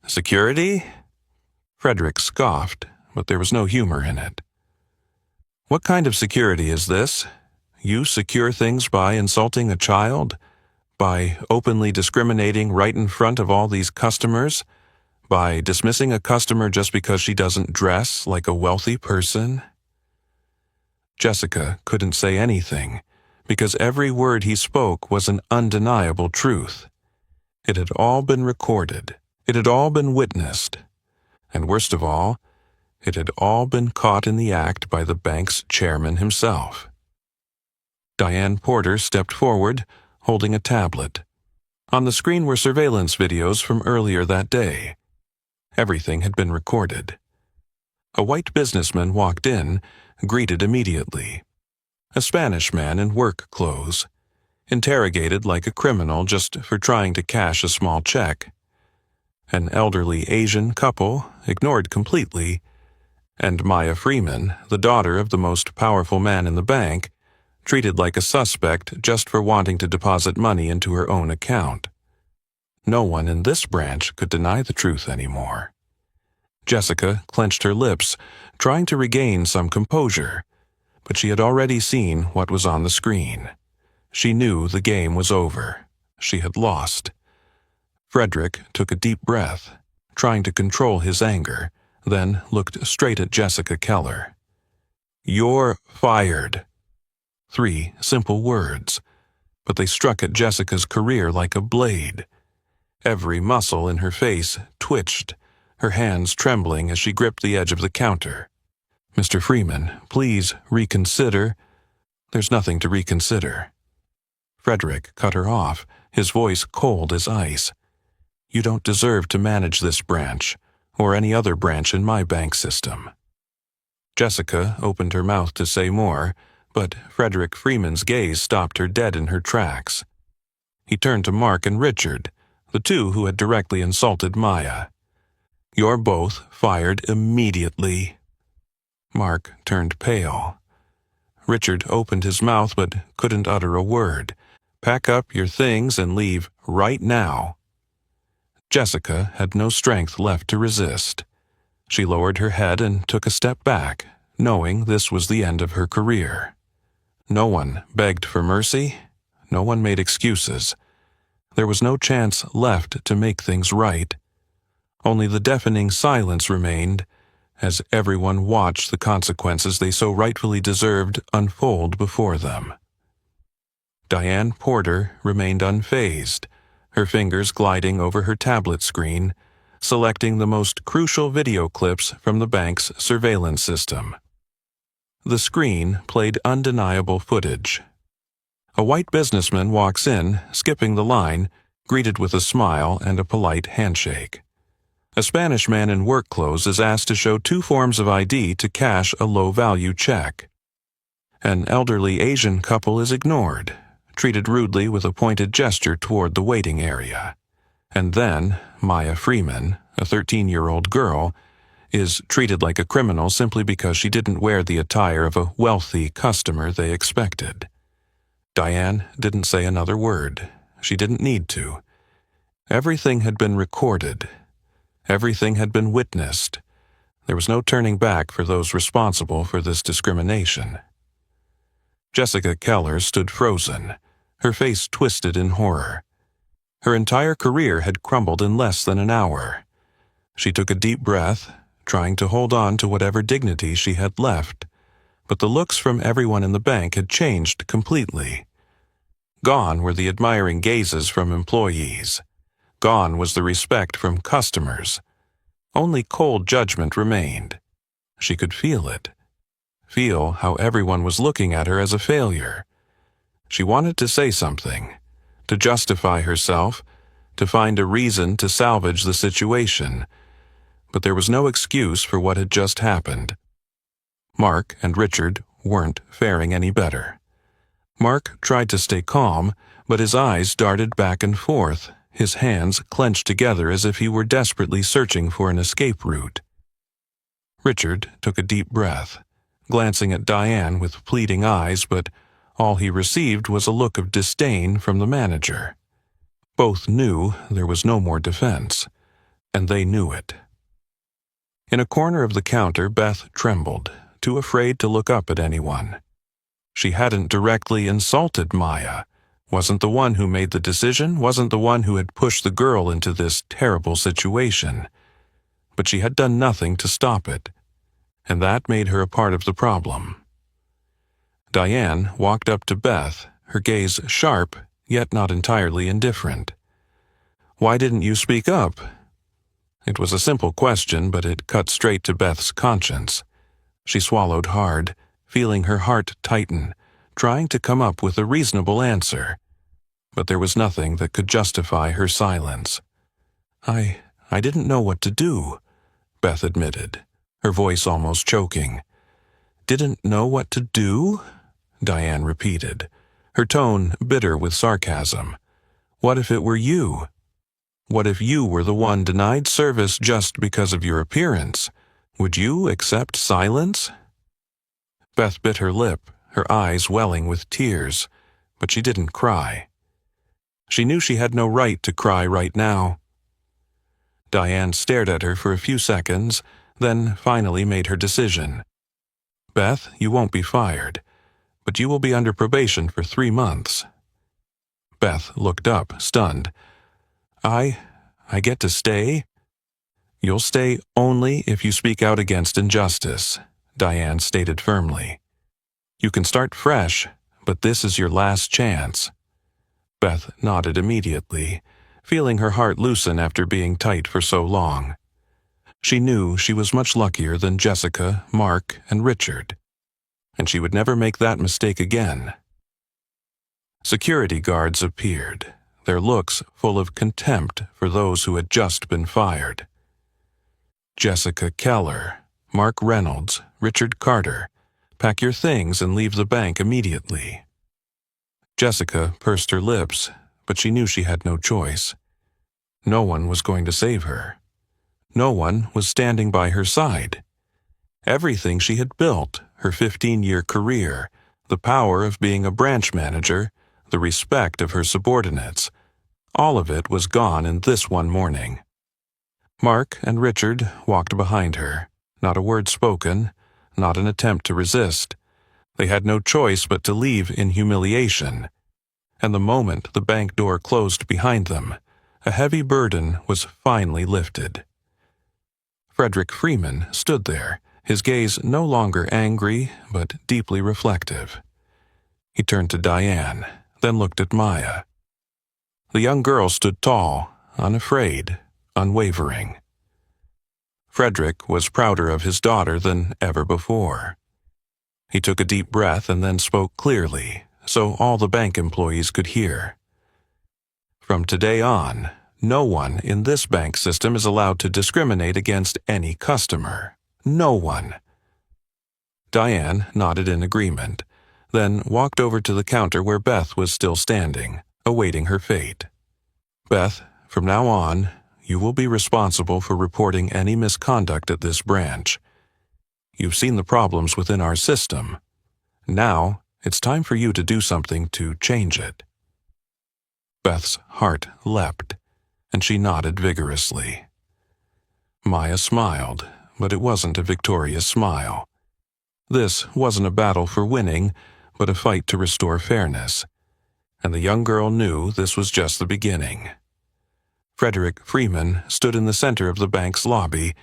"Security?" Frederick scoffed, but there was no humor in it. "What kind of security is this? You secure things by insulting a child? By openly discriminating right in front of all these customers? By dismissing a customer just because she doesn't dress like a wealthy person?" Jessica couldn't say anything, because every word he spoke was an undeniable truth. It had all been recorded. It had all been witnessed. And worst of all, it had all been caught in the act by the bank's chairman himself. Diane Porter stepped forward, holding a tablet. On the screen were surveillance videos from earlier that day. Everything had been recorded. A white businessman walked in, greeted immediately. A Spanish man in work clothes, interrogated like a criminal just for trying to cash a small check. An elderly Asian couple, ignored completely, and Maya Freeman, the daughter of the most powerful man in the bank, treated like a suspect just for wanting to deposit money into her own account. No one in this branch could deny the truth anymore. Jessica clenched her lips, trying to regain some composure, but she had already seen what was on the screen. She knew the game was over. She had lost. Frederick took a deep breath, trying to control his anger, then looked straight at Jessica Keller. "You're fired." 3 simple words, but they struck at Jessica's career like a blade. Every muscle in her face twitched, her hands trembling as she gripped the edge of the counter. "Mr. Freeman, please reconsider." "There's nothing to reconsider." Frederick cut her off, his voice cold as ice. "You don't deserve to manage this branch, or any other branch in my bank system." Jessica opened her mouth to say more, but Frederick Freeman's gaze stopped her dead in her tracks. He turned to Mark and Richard, the two who had directly insulted Maya. "You're both fired immediately." Mark turned pale. Richard opened his mouth but couldn't utter a word. "Pack up your things and leave right now." Jessica had no strength left to resist. She lowered her head and took a step back, knowing this was the end of her career. No one begged for mercy. No one made excuses. There was no chance left to make things right. Only the deafening silence remained as everyone watched the consequences they so rightfully deserved unfold before them. Diane Porter remained unfazed, her fingers gliding over her tablet screen, selecting the most crucial video clips from the bank's surveillance system. The screen played undeniable footage. A white businessman walks in, skipping the line, greeted with a smile and a polite handshake. A Spanish man in work clothes is asked to show 2 forms of ID to cash a low-value check. An elderly Asian couple is ignored, treated rudely with a pointed gesture toward the waiting area. And then, Maya Freeman, a 13-year-old girl, is treated like a criminal simply because she didn't wear the attire of a wealthy customer they expected. Diane didn't say another word. She didn't need to. Everything had been recorded. Everything had been witnessed. There was no turning back for those responsible for this discrimination. Jessica Keller stood frozen, her face twisted in horror. Her entire career had crumbled in less than an hour. She took a deep breath, trying to hold on to whatever dignity she had left, but the looks from everyone in the bank had changed completely. Gone were the admiring gazes from employees. Gone was the respect from customers. Only cold judgment remained. She could feel it. Feel how everyone was looking at her as a failure. She wanted to say something, to justify herself, to find a reason to salvage the situation. But there was no excuse for what had just happened. Mark and Richard weren't faring any better. Mark tried to stay calm, but his eyes darted back and forth, his hands clenched together as if he were desperately searching for an escape route. Richard took a deep breath, glancing at Diane with pleading eyes, but all he received was a look of disdain from the manager. Both knew there was no more defense, and they knew it. In a corner of the counter, Beth trembled, too afraid to look up at anyone. She hadn't directly insulted Maya, wasn't the one who made the decision, wasn't the one who had pushed the girl into this terrible situation. But she had done nothing to stop it, and that made her a part of the problem. Diane walked up to Beth, her gaze sharp, yet not entirely indifferent. "Why didn't you speak up?" It was a simple question, but it cut straight to Beth's conscience. She swallowed hard, feeling her heart tighten, trying to come up with a reasonable answer. But there was nothing that could justify her silence. I didn't know what to do," Beth admitted, her voice almost choking. "Didn't know what to do?" Diane repeated, her tone bitter with sarcasm. "What if it were you? What if you were the one denied service just because of your appearance? Would you accept silence?" Beth bit her lip, her eyes welling with tears, but she didn't cry. She knew she had no right to cry right now. Diane stared at her for a few seconds, then finally made her decision. "Beth, you won't be fired, but you will be under probation for 3 months." Beth looked up, stunned. I get to stay?" "You'll stay only if you speak out against injustice," Diane stated firmly. "You can start fresh, but this is your last chance." Beth nodded immediately, feeling her heart loosen after being tight for so long. She knew she was much luckier than Jessica, Mark, and Richard, and she would never make that mistake again. Security guards appeared. their looks full of contempt for those who had just been fired. Jessica Keller, Mark Reynolds, Richard Carter, pack your things and leave the bank immediately. Jessica pursed her lips, but she knew she had no choice. No one was going to save her. No one was standing by her side. Everything she had built, her 15-year career, the power of being a branch manager, the respect of her subordinates, all of it was gone in this one morning. Mark and Richard walked behind her, not a word spoken, not an attempt to resist. They had no choice but to leave in humiliation. And the moment the bank door closed behind them, a heavy burden was finally lifted. Frederick Freeman stood there, his gaze no longer angry but deeply reflective. He turned to Diane, then looked at Maya. The young girl stood tall, unafraid, unwavering. Frederick was prouder of his daughter than ever before. He took a deep breath and then spoke clearly, so all the bank employees could hear. From today on, no one in this bank system is allowed to discriminate against any customer. No one. Diane nodded in agreement, then walked over to the counter where Beth was still standing, awaiting her fate. Beth, from now on, you will be responsible for reporting any misconduct at this branch. You've seen the problems within our system. Now, it's time for you to do something to change it. Beth's heart leapt, and she nodded vigorously. Maya smiled, but it wasn't a victorious smile. This wasn't a battle for winning, but a fight to restore fairness. And the young girl knew this was just the beginning. Frederick Freeman stood in the center of the bank's lobby,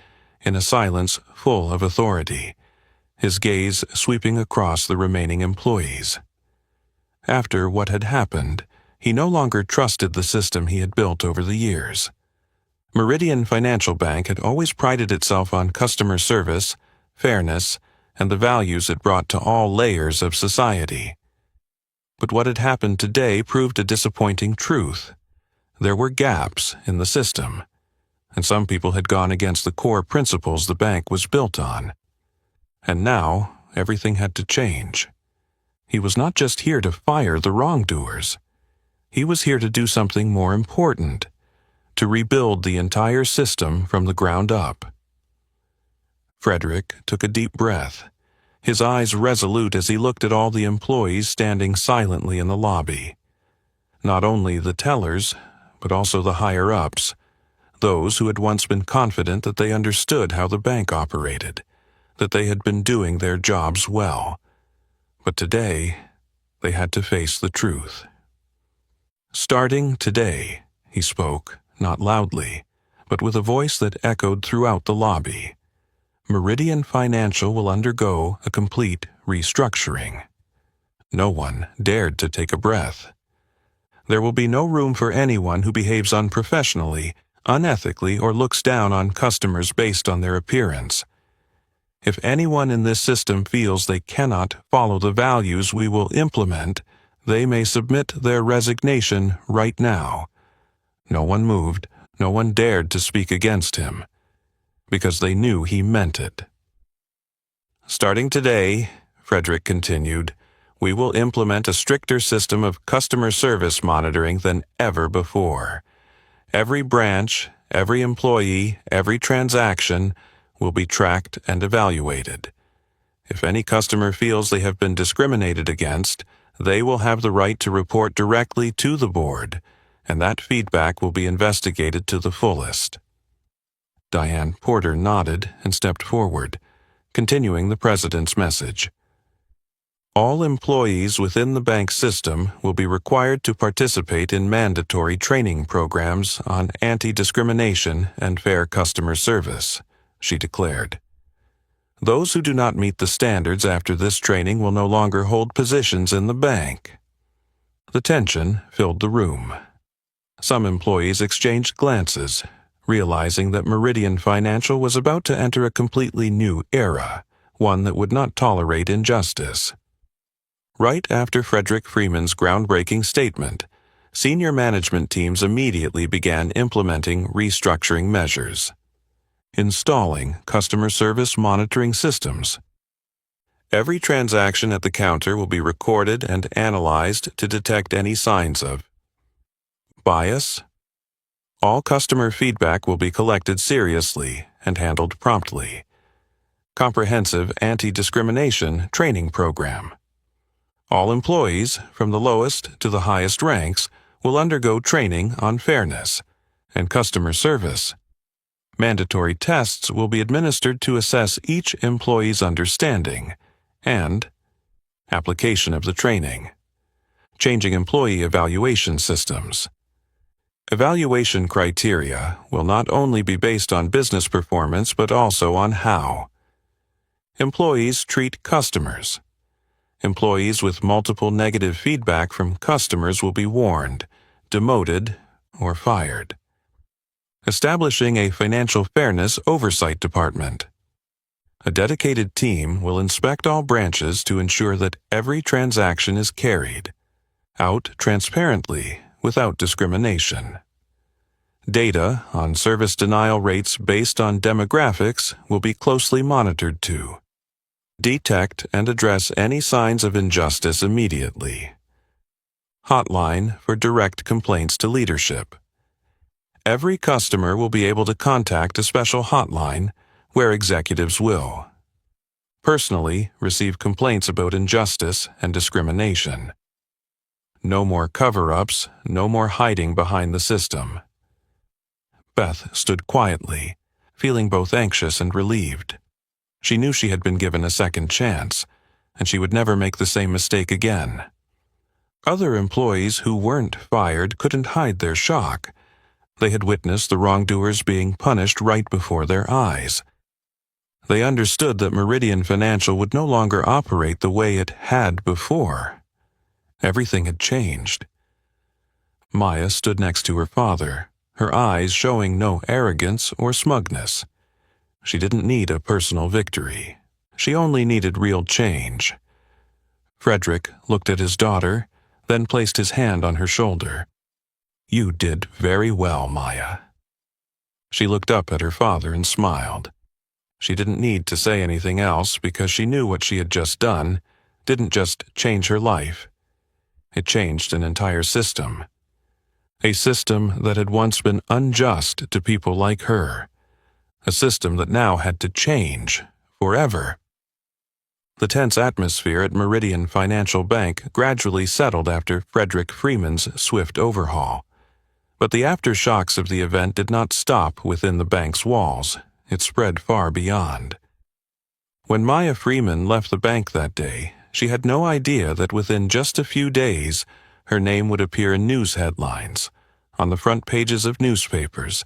in a silence full of authority, his gaze sweeping across the remaining employees. After what had happened, he no longer trusted the system he had built over the years. Meridian Financial Bank had always prided itself on customer service, fairness, and the values it brought to all layers of society. But what had happened today proved a disappointing truth. There were gaps in the system, and some people had gone against the core principles the bank was built on. And now, everything had to change. He was not just here to fire the wrongdoers. He was here to do something more important, to rebuild the entire system from the ground up. Frederick took a deep breath, his eyes resolute as he looked at all the employees standing silently in the lobby. Not only the tellers, but also the higher-ups, those who had once been confident that they understood how the bank operated, that they had been doing their jobs well. But today, they had to face the truth. Starting today, he spoke, not loudly, but with a voice that echoed throughout the lobby. Meridian Financial will undergo a complete restructuring. No one dared to take a breath. There will be no room for anyone who behaves unprofessionally, unethically, or looks down on customers based on their appearance. If anyone in this system feels they cannot follow the values we will implement, they may submit their resignation right now. No one moved, no one dared to speak against him, because they knew he meant it. Starting today, Frederick continued, we will implement a stricter system of customer service monitoring than ever before. Every branch, every employee, every transaction will be tracked and evaluated. If any customer feels they have been discriminated against, they will have the right to report directly to the board, and that feedback will be investigated to the fullest. Diane Porter nodded and stepped forward, continuing the president's message. All employees within the bank system will be required to participate in mandatory training programs on anti-discrimination and fair customer service, she declared. Those who do not meet the standards after this training will no longer hold positions in the bank. The tension filled the room. Some employees exchanged glances, realizing that Meridian Financial was about to enter a completely new era, one that would not tolerate injustice. Right after Frederick Freeman's groundbreaking statement, Senior management teams immediately began implementing restructuring measures. Installing customer service monitoring systems. Every transaction at the counter will be recorded and analyzed to detect any signs of bias. All customer feedback will be collected seriously and handled promptly. Comprehensive anti-discrimination training program. All employees, from the lowest to the highest ranks, will undergo training on fairness and customer service. Mandatory tests will be administered to assess each employee's understanding and application of the training. Changing employee evaluation systems. Evaluation criteria will not only be based on business performance but also on how employees treat customers. Employees with multiple negative feedback from customers will be warned, demoted, or fired. Establishing a financial fairness oversight department. A dedicated team will inspect all branches to ensure that every transaction is carried out transparently without discrimination. Data on service denial rates based on demographics will be closely monitored to detect and address any signs of injustice immediately. Hotline for direct complaints to leadership. Every customer will be able to contact a special hotline where executives will personally receive complaints about injustice and discrimination. No more cover-ups, no more hiding behind the system. Beth stood quietly, feeling both anxious and relieved. She knew she had been given a second chance, and she would never make the same mistake again. Other employees who weren't fired couldn't hide their shock. They had witnessed the wrongdoers being punished right before their eyes. They understood that Meridian Financial would no longer operate the way it had before. Everything had changed. Maya stood next to her father, her eyes showing no arrogance or smugness. She didn't need a personal victory. She only needed real change. Frederick looked at his daughter, then placed his hand on her shoulder. "You did very well, Maya." She looked up at her father and smiled. She didn't need to say anything else because she knew what she had just done didn't just change her life. It changed an entire system. A system that had once been unjust to people like her. A system that now had to change forever. The tense atmosphere at Meridian Financial Bank gradually settled after Frederick Freeman's swift overhaul. But the aftershocks of the event did not stop within the bank's walls. It spread far beyond. When Maya Freeman left the bank that day, she had no idea that within just a few days, her name would appear in news headlines, on the front pages of newspapers,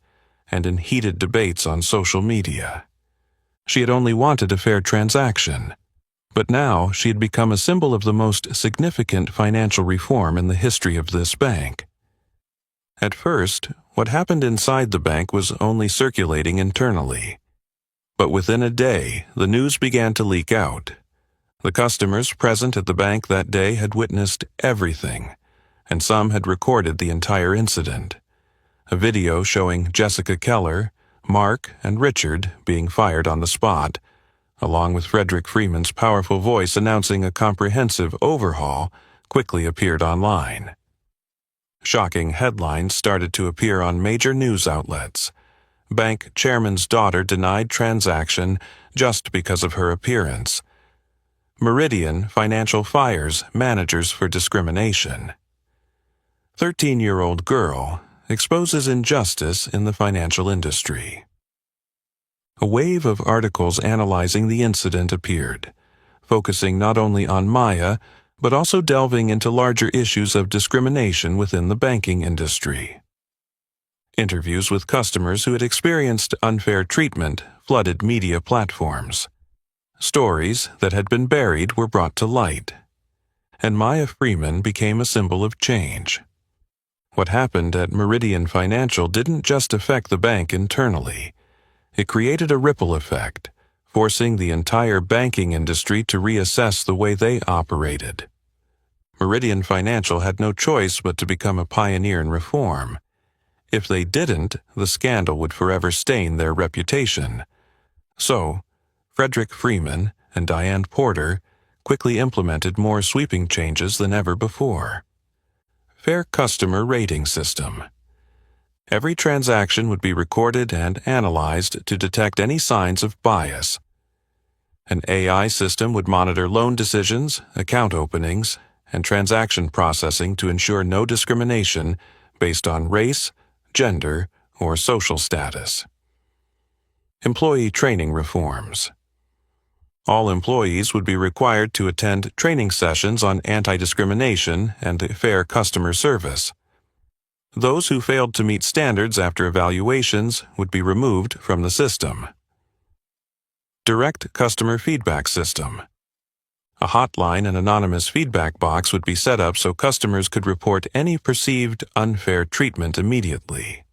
and in heated debates on social media. She had only wanted a fair transaction, but now she had become a symbol of the most significant financial reform in the history of this bank. At first, what happened inside the bank was only circulating internally. But within a day, the news began to leak out. The customers present at the bank that day had witnessed everything, and some had recorded the entire incident. A video showing Jessica Keller, Mark, and Richard being fired on the spot, along with Frederick Freeman's powerful voice announcing a comprehensive overhaul, quickly appeared online. Shocking headlines started to appear on major news outlets. Bank chairman's daughter denied transaction just because of her appearance. Meridian Financial fires managers for discrimination. 13-year-old girl exposes injustice in the financial industry. A wave of articles analyzing the incident appeared, focusing not only on Maya, but also delving into larger issues of discrimination within the banking industry. Interviews with customers who had experienced unfair treatment flooded media platforms. Stories that had been buried were brought to light, and Maya Freeman became a symbol of change. What happened at Meridian Financial didn't just affect the bank internally. It created a ripple effect, forcing the entire banking industry to reassess the way they operated. Meridian Financial had no choice but to become a pioneer in reform. If they didn't, the scandal would forever stain their reputation. So, Frederick Freeman and Diane Porter quickly implemented more sweeping changes than ever before. Fair customer rating system. Every transaction would be recorded and analyzed to detect any signs of bias. An AI system would monitor loan decisions, account openings, and transaction processing to ensure no discrimination based on race, gender, or social status. Employee training reforms. All employees would be required to attend training sessions on anti-discrimination and fair customer service. Those who failed to meet standards after evaluations would be removed from the system. Direct customer feedback system. A hotline and anonymous feedback box would be set up so customers could report any perceived unfair treatment immediately.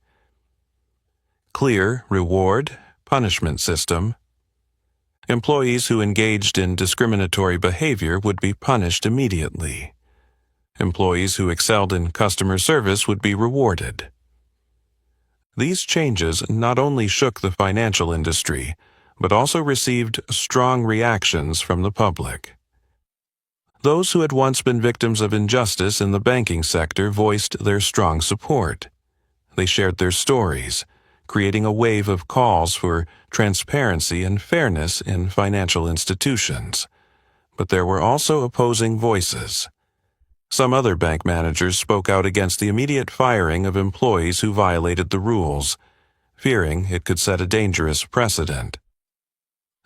Clear reward-punishment system. Employees who engaged in discriminatory behavior would be punished immediately. Employees who excelled in customer service would be rewarded. These changes not only shook the financial industry, but also received strong reactions from the public. Those who had once been victims of injustice in the banking sector voiced their strong support. They shared their stories, creating a wave of calls for transparency and fairness in financial institutions. But there were also opposing voices. Some other bank managers spoke out against the immediate firing of employees who violated the rules, fearing it could set a dangerous precedent.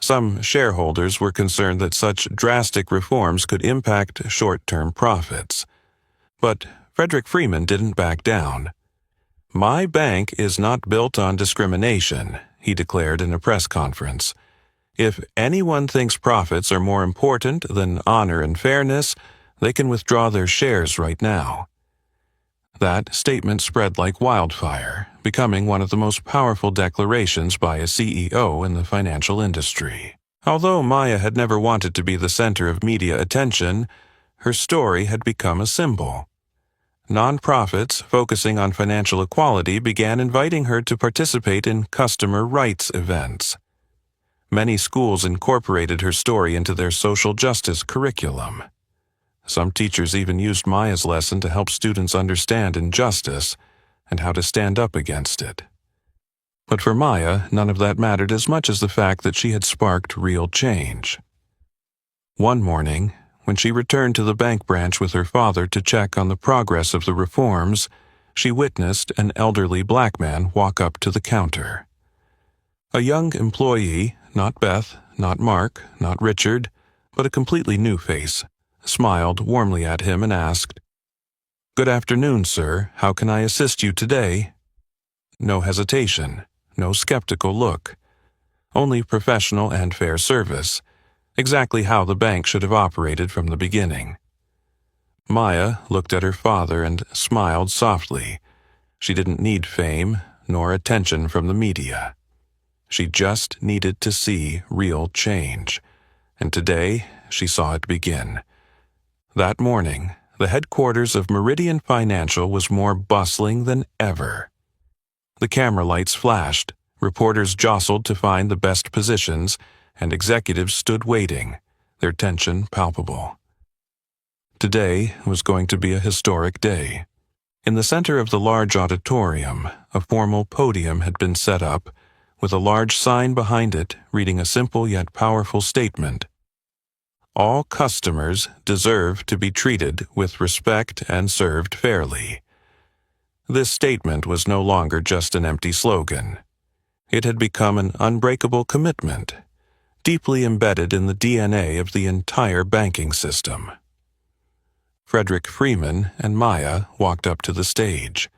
Some shareholders were concerned that such drastic reforms could impact short-term profits. But Frederick Freeman didn't back down. "My bank is not built on discrimination," he declared in a press conference. "If anyone thinks profits are more important than honor and fairness, they can withdraw their shares right now." That statement spread like wildfire, becoming one of the most powerful declarations by a CEO in the financial industry. Although Maya had never wanted to be the center of media attention, her story had become a symbol. Nonprofits focusing on financial equality began inviting her to participate in customer rights events. Many schools incorporated her story into their social justice curriculum. Some teachers even used Maya's lesson to help students understand injustice and how to stand up against it. But for Maya, none of that mattered as much as the fact that she had sparked real change. One morning, when she returned to the bank branch with her father to check on the progress of the reforms, she witnessed an elderly black man walk up to the counter. A young employee, not Beth, not Mark, not Richard, but a completely new face, smiled warmly at him and asked, "Good afternoon, sir. How can I assist you today?" No hesitation, no skeptical look, only professional and fair service, exactly how the bank should have operated from the beginning. Maya looked at her father and smiled softly. She didn't need fame nor attention from the media. She just needed to see real change, and today she saw it begin. That morning, the headquarters of Meridian Financial was more bustling than ever. The camera lights flashed, reporters jostled to find the best positions, and executives stood waiting, their tension palpable. Today was going to be a historic day. In the center of the large auditorium, a formal podium had been set up, with a large sign behind it reading a simple yet powerful statement. All customers deserve to be treated with respect and served fairly. This statement was no longer just an empty slogan. It had become an unbreakable commitment, deeply embedded in the DNA of the entire banking system. Frederick Freeman and Maya walked up to the stage.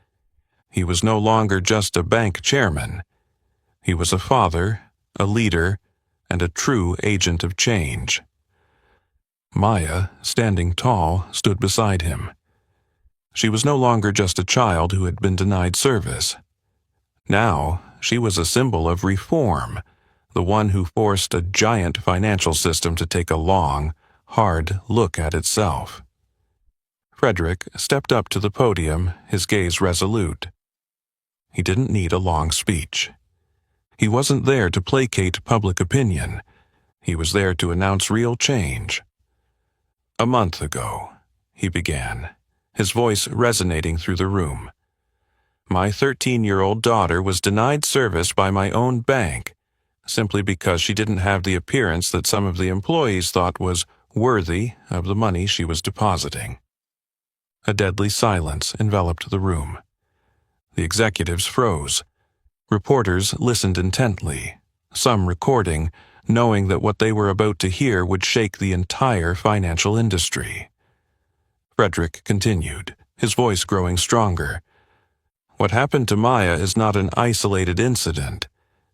He was no longer just a bank chairman. He was a father, a leader, and a true agent of change. Maya, standing tall, stood beside him. She was no longer just a child who had been denied service. Now, she was a symbol of reform, the one who forced a giant financial system to take a long, hard look at itself. Frederick stepped up to the podium, his gaze resolute. He didn't need a long speech. He wasn't there to placate public opinion. He was there to announce real change. "A month ago," he began, his voice resonating through the room, "my 13-year-old daughter was denied service by my own bank simply because she didn't have the appearance that some of the employees thought was worthy of the money she was depositing." A deadly silence enveloped the room. The executives froze. Reporters listened intently, some recording, knowing that what they were about to hear would shake the entire financial industry. Frederick continued, his voice growing stronger. "What happened to Maya is not an isolated incident.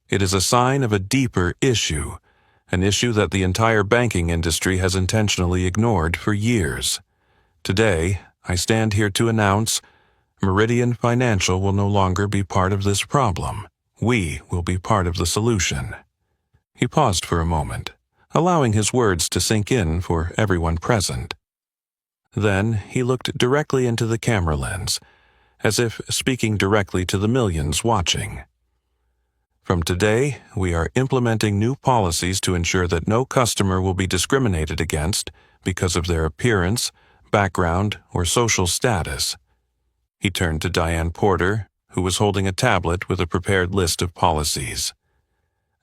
It is a sign of a deeper issue, an issue that the entire banking industry has intentionally ignored for years. Today, I stand here to announce Meridian Financial will no longer be part of this problem. We will be part of the solution." He paused for a moment, allowing his words to sink in for everyone present. Then he looked directly into the camera lens, as if speaking directly to the millions watching. "From today, we are implementing new policies to ensure that no customer will be discriminated against because of their appearance, background, or social status." He turned to Diane Porter, who was holding a tablet with a prepared list of policies.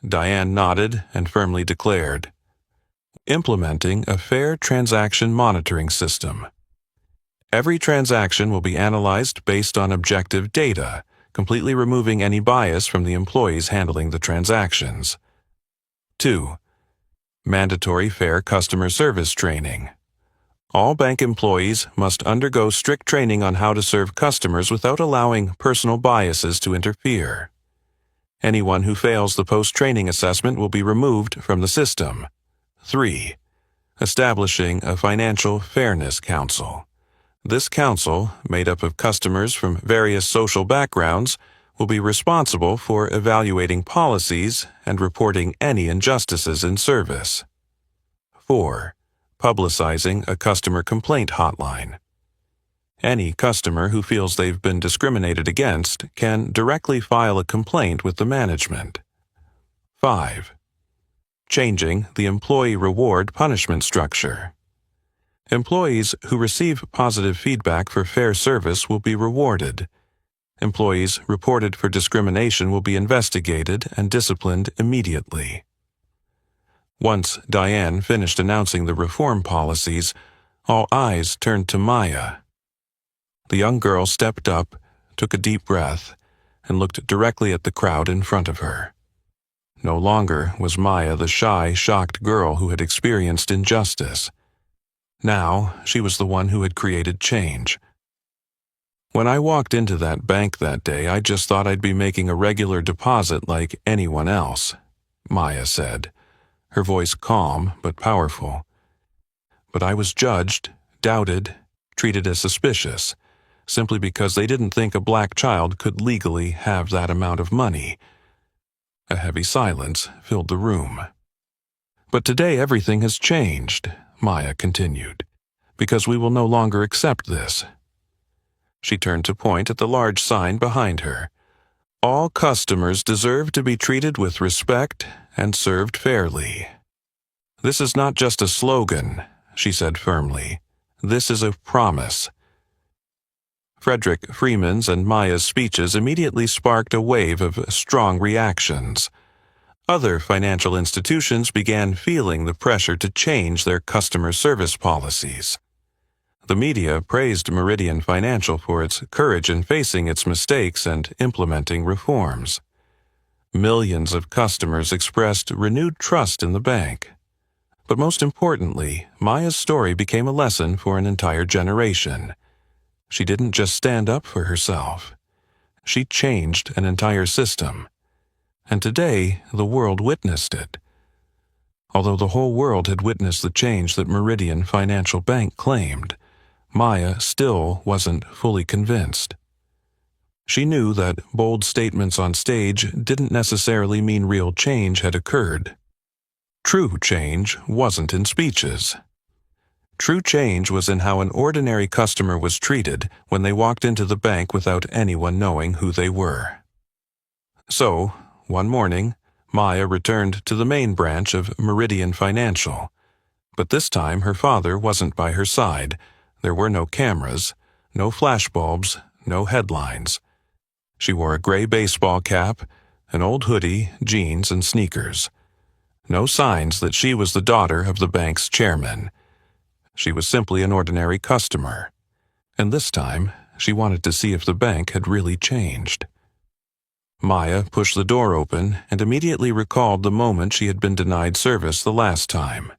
Diane nodded and firmly declared, "Implementing a fair transaction monitoring system. Every transaction will be analyzed based on objective data, completely removing any bias from the employees handling the transactions. 2. Mandatory fair customer service training. All bank employees must undergo strict training on how to serve customers without allowing personal biases to interfere. Anyone who fails the post-training assessment will be removed from the system. 3. Establishing a Financial Fairness Council. This council, made up of customers from various social backgrounds, will be responsible for evaluating policies and reporting any injustices in service. 4. Publicizing a customer complaint hotline. Any customer who feels they've been discriminated against can directly file a complaint with the management. 5. Changing the employee reward punishment structure. Employees who receive positive feedback for fair service will be rewarded. Employees reported for discrimination will be investigated and disciplined immediately. Once Diane finished announcing the reform policies, all eyes turned to Maya. The young girl stepped up, took a deep breath, and looked directly at the crowd in front of her. No longer was Maya the shy, shocked girl who had experienced injustice. Now she was the one who had created change. "When I walked into that bank that day, I just thought I'd be making a regular deposit like anyone else," Maya said, her voice calm but powerful. "But I was judged, doubted, treated as suspicious, simply because they didn't think a black child could legally have that amount of money." A heavy silence filled the room. "But today everything has changed," Maya continued, "because we will no longer accept this." She turned to point at the large sign behind her. "All customers deserve to be treated with respect and served fairly." "This is not just a slogan," she said firmly. "This is a promise." Frederick Freeman's and Maya's speeches immediately sparked a wave of strong reactions. Other financial institutions began feeling the pressure to change their customer service policies. The media praised Meridian Financial for its courage in facing its mistakes and implementing reforms. Millions of customers expressed renewed trust in the bank. But most importantly, Maya's story became a lesson for an entire generation. She didn't just stand up for herself. She changed an entire system. And today, the world witnessed it. Although the whole world had witnessed the change that Meridian Financial Bank claimed, Maya still wasn't fully convinced. She knew that bold statements on stage didn't necessarily mean real change had occurred. True change wasn't in speeches. True change was in how an ordinary customer was treated when they walked into the bank without anyone knowing who they were. So, one morning, Maya returned to the main branch of Meridian Financial. But this time her father wasn't by her side. There were no cameras, no flashbulbs, no headlines. She wore a gray baseball cap, an old hoodie, jeans, and sneakers. No signs that she was the daughter of the bank's chairman. She was simply an ordinary customer. And this time, she wanted to see if the bank had really changed. Maya pushed the door open and immediately recalled the moment she had been denied service the last time.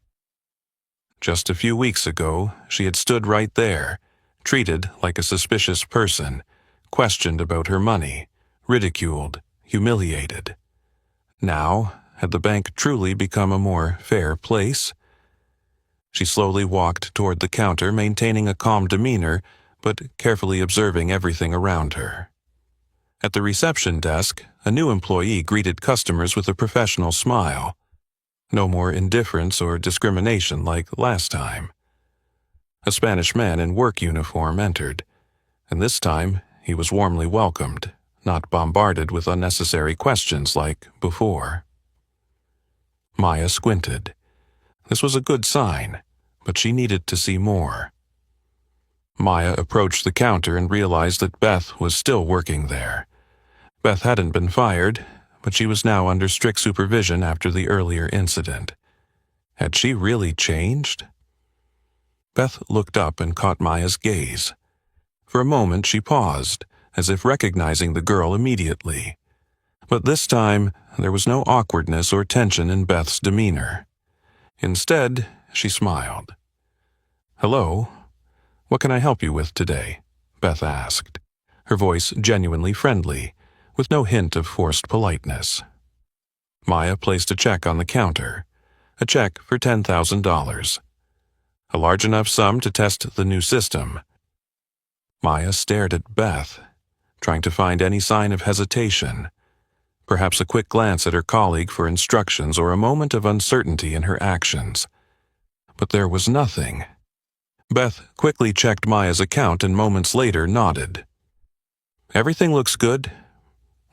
Just a few weeks ago, she had stood right there, treated like a suspicious person, questioned about her money, ridiculed, humiliated. Now, had the bank truly become a more fair place? She slowly walked toward the counter, maintaining a calm demeanor, but carefully observing everything around her. At the reception desk, a new employee greeted customers with a professional smile. No more indifference or discrimination like last time. A Spanish man in work uniform entered, and this time he was warmly welcomed, not bombarded with unnecessary questions like before. Maya squinted. This was a good sign, but she needed to see more. Maya approached the counter and realized that Beth was still working there. Beth hadn't been fired, but she was now under strict supervision after the earlier incident. Had she really changed? Beth looked up and caught Maya's gaze. For a moment she paused, as if recognizing the girl immediately. But this time, there was no awkwardness or tension in Beth's demeanor. Instead, she smiled. "Hello, what can I help you with today?" Beth asked, her voice genuinely friendly, with no hint of forced politeness. Maya placed a check on the counter, a check for $10,000. A large enough sum to test the new system. Maya stared at Beth, trying to find any sign of hesitation, perhaps a quick glance at her colleague for instructions or a moment of uncertainty in her actions. But there was nothing. Beth quickly checked Maya's account and moments later nodded. "Everything looks good.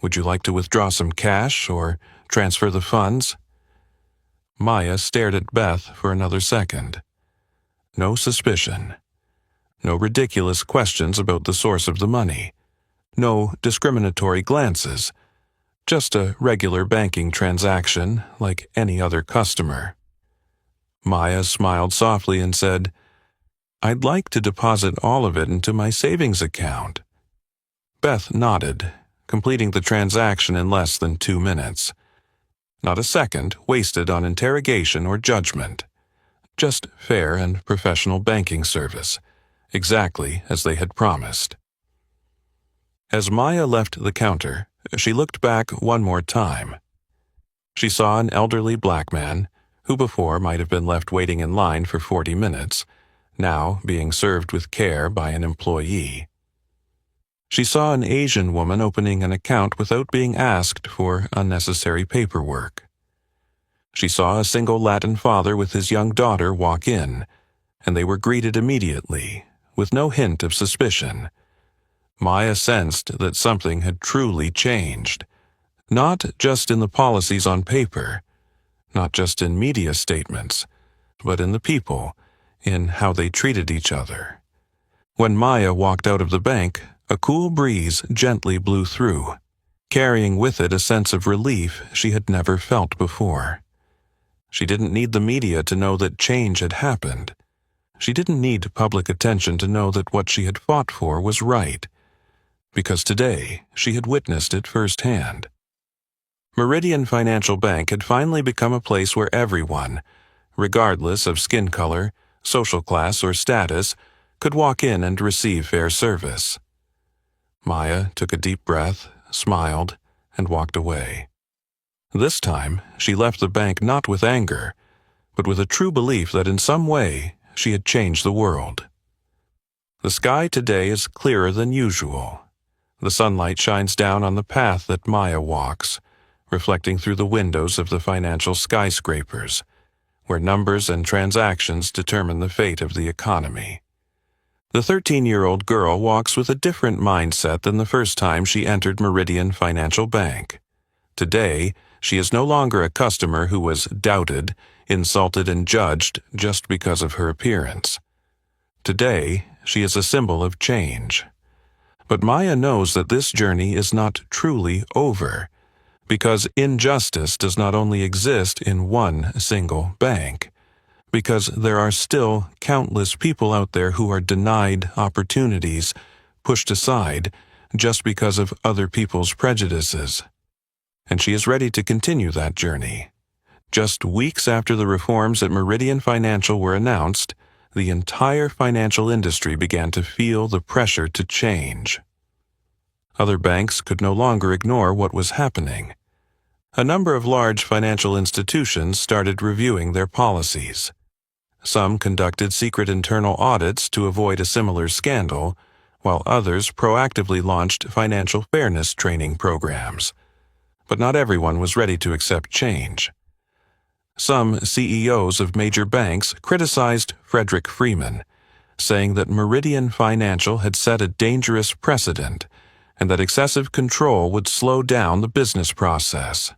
Would you like to withdraw some cash or transfer the funds?" Maya stared at Beth for another second. No suspicion. No ridiculous questions about the source of the money. No discriminatory glances. Just a regular banking transaction like any other customer. Maya smiled softly and said, "I'd like to deposit all of it into my savings account." Beth nodded, completing the transaction in less than 2 minutes. Not a second wasted on interrogation or judgment. Just fair and professional banking service, exactly as they had promised. As Maya left the counter, she looked back one more time. She saw an elderly black man, who before might have been left waiting in line for 40 minutes, now being served with care by an employee. She saw an Asian woman opening an account without being asked for unnecessary paperwork. She saw a single Latin father with his young daughter walk in, and they were greeted immediately, with no hint of suspicion. Maya sensed that something had truly changed, not just in the policies on paper, not just in media statements, but in the people, in how they treated each other. When Maya walked out of the bank, a cool breeze gently blew through, carrying with it a sense of relief she had never felt before. She didn't need the media to know that change had happened. She didn't need public attention to know that what she had fought for was right, because today she had witnessed it firsthand. Meridian Financial Bank had finally become a place where everyone, regardless of skin color, social class, or status, could walk in and receive fair service. Maya took a deep breath, smiled, and walked away. This time, she left the bank not with anger, but with a true belief that in some way she had changed the world. The sky today is clearer than usual. The sunlight shines down on the path that Maya walks, reflecting through the windows of the financial skyscrapers, where numbers and transactions determine the fate of the economy. The 13-year-old girl walks with a different mindset than the first time she entered Meridian Financial Bank. Today, she is no longer a customer who was doubted, insulted, and judged just because of her appearance. Today, she is a symbol of change. But Maya knows that this journey is not truly over, because injustice does not only exist in one single bank, because there are still countless people out there who are denied opportunities, pushed aside, just because of other people's prejudices. And she is ready to continue that journey. Just weeks after the reforms at Meridian Financial were announced, the entire financial industry began to feel the pressure to change. Other banks could no longer ignore what was happening. A number of large financial institutions started reviewing their policies. Some conducted secret internal audits to avoid a similar scandal, while others proactively launched financial fairness training programs. But not everyone was ready to accept change. Some CEOs of major banks criticized Frederick Freeman, saying that Meridian Financial had set a dangerous precedent and that excessive control would slow down the business process.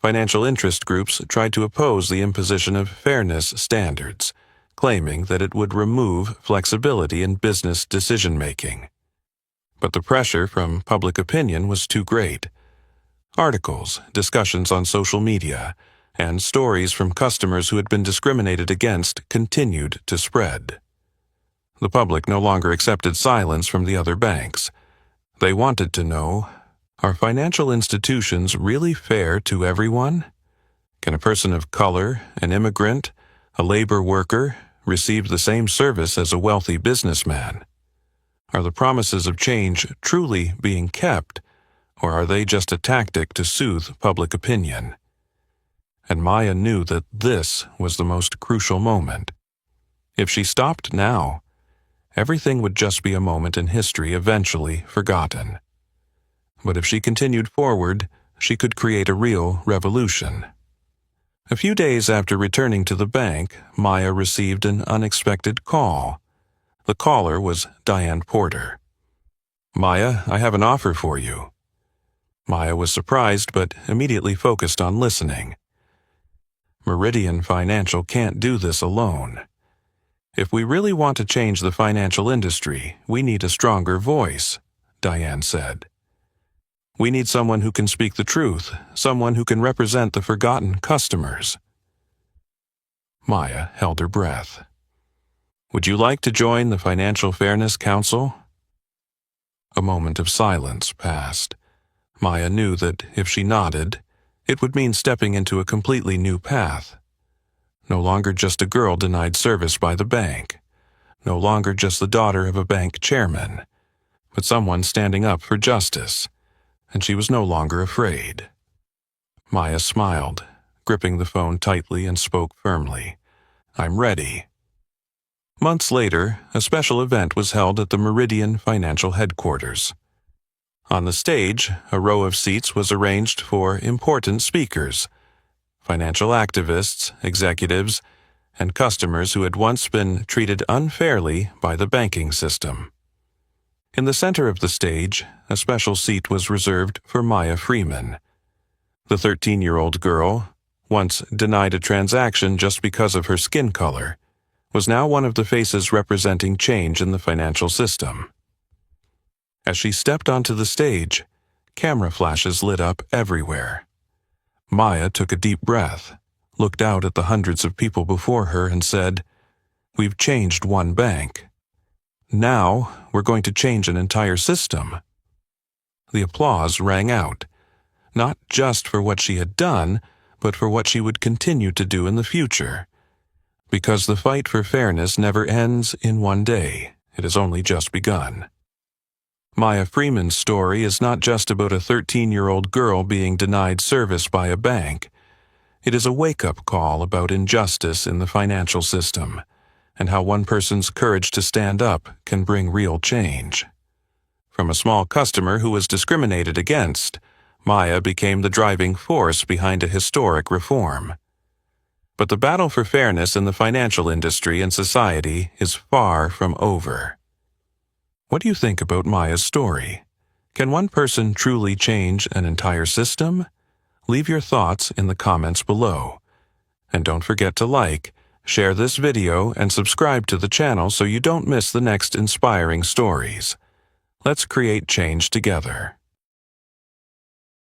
Financial interest groups tried to oppose the imposition of fairness standards, claiming that it would remove flexibility in business decision-making. But the pressure from public opinion was too great. Articles, discussions on social media, and stories from customers who had been discriminated against continued to spread. The public no longer accepted silence from the other banks. They wanted to know, are financial institutions really fair to everyone? Can a person of color, an immigrant, a labor worker, receive the same service as a wealthy businessman? Are the promises of change truly being kept, or are they just a tactic to soothe public opinion? And Maya knew that this was the most crucial moment. If she stopped now, everything would just be a moment in history eventually forgotten. But if she continued forward, she could create a real revolution. A few days after returning to the bank, Maya received an unexpected call. The caller was Diane Porter. "Maya, I have an offer for you." Maya was surprised but immediately focused on listening. Meridian Financial can't do this alone. If we really want to change the financial industry, we need a stronger voice, Diane said. We need someone who can speak the truth, someone who can represent the forgotten customers. Maya held her breath. "Would you like to join the Financial Fairness Council?" A moment of silence passed. Maya knew that if she nodded, it would mean stepping into a completely new path. No longer just a girl denied service by the bank. No longer just the daughter of a bank chairman, but someone standing up for justice. And she was no longer afraid. Maya smiled, gripping the phone tightly, and spoke firmly. "I'm ready." Months later, a special event was held at the Meridian Financial headquarters. On the stage, a row of seats was arranged for important speakers, financial activists, executives, and customers who had once been treated unfairly by the banking system. In the center of the stage, a special seat was reserved for Maya Freeman. The 13-year-old girl, once denied a transaction just because of her skin color, was now one of the faces representing change in the financial system. As she stepped onto the stage, camera flashes lit up everywhere. Maya took a deep breath, looked out at the hundreds of people before her, and said, "We've changed one bank. Now we're going to change an entire system." The applause rang out, not just for what she had done, but for what she would continue to do in the future. Because the fight for fairness never ends in one day. It has only just begun. Maya Freeman's story is not just about a 13-year-old girl being denied service by a bank. It is a wake-up call about injustice in the financial system, and how one person's courage to stand up can bring real change. From a small customer who was discriminated against, Maya became the driving force behind a historic reform. But the battle for fairness in the financial industry and society is far from over. What do you think about Maya's story? Can one person truly change an entire system? Leave your thoughts in the comments below. And don't forget to like, share this video, and subscribe to the channel so you don't miss the next inspiring stories. Let's create change together.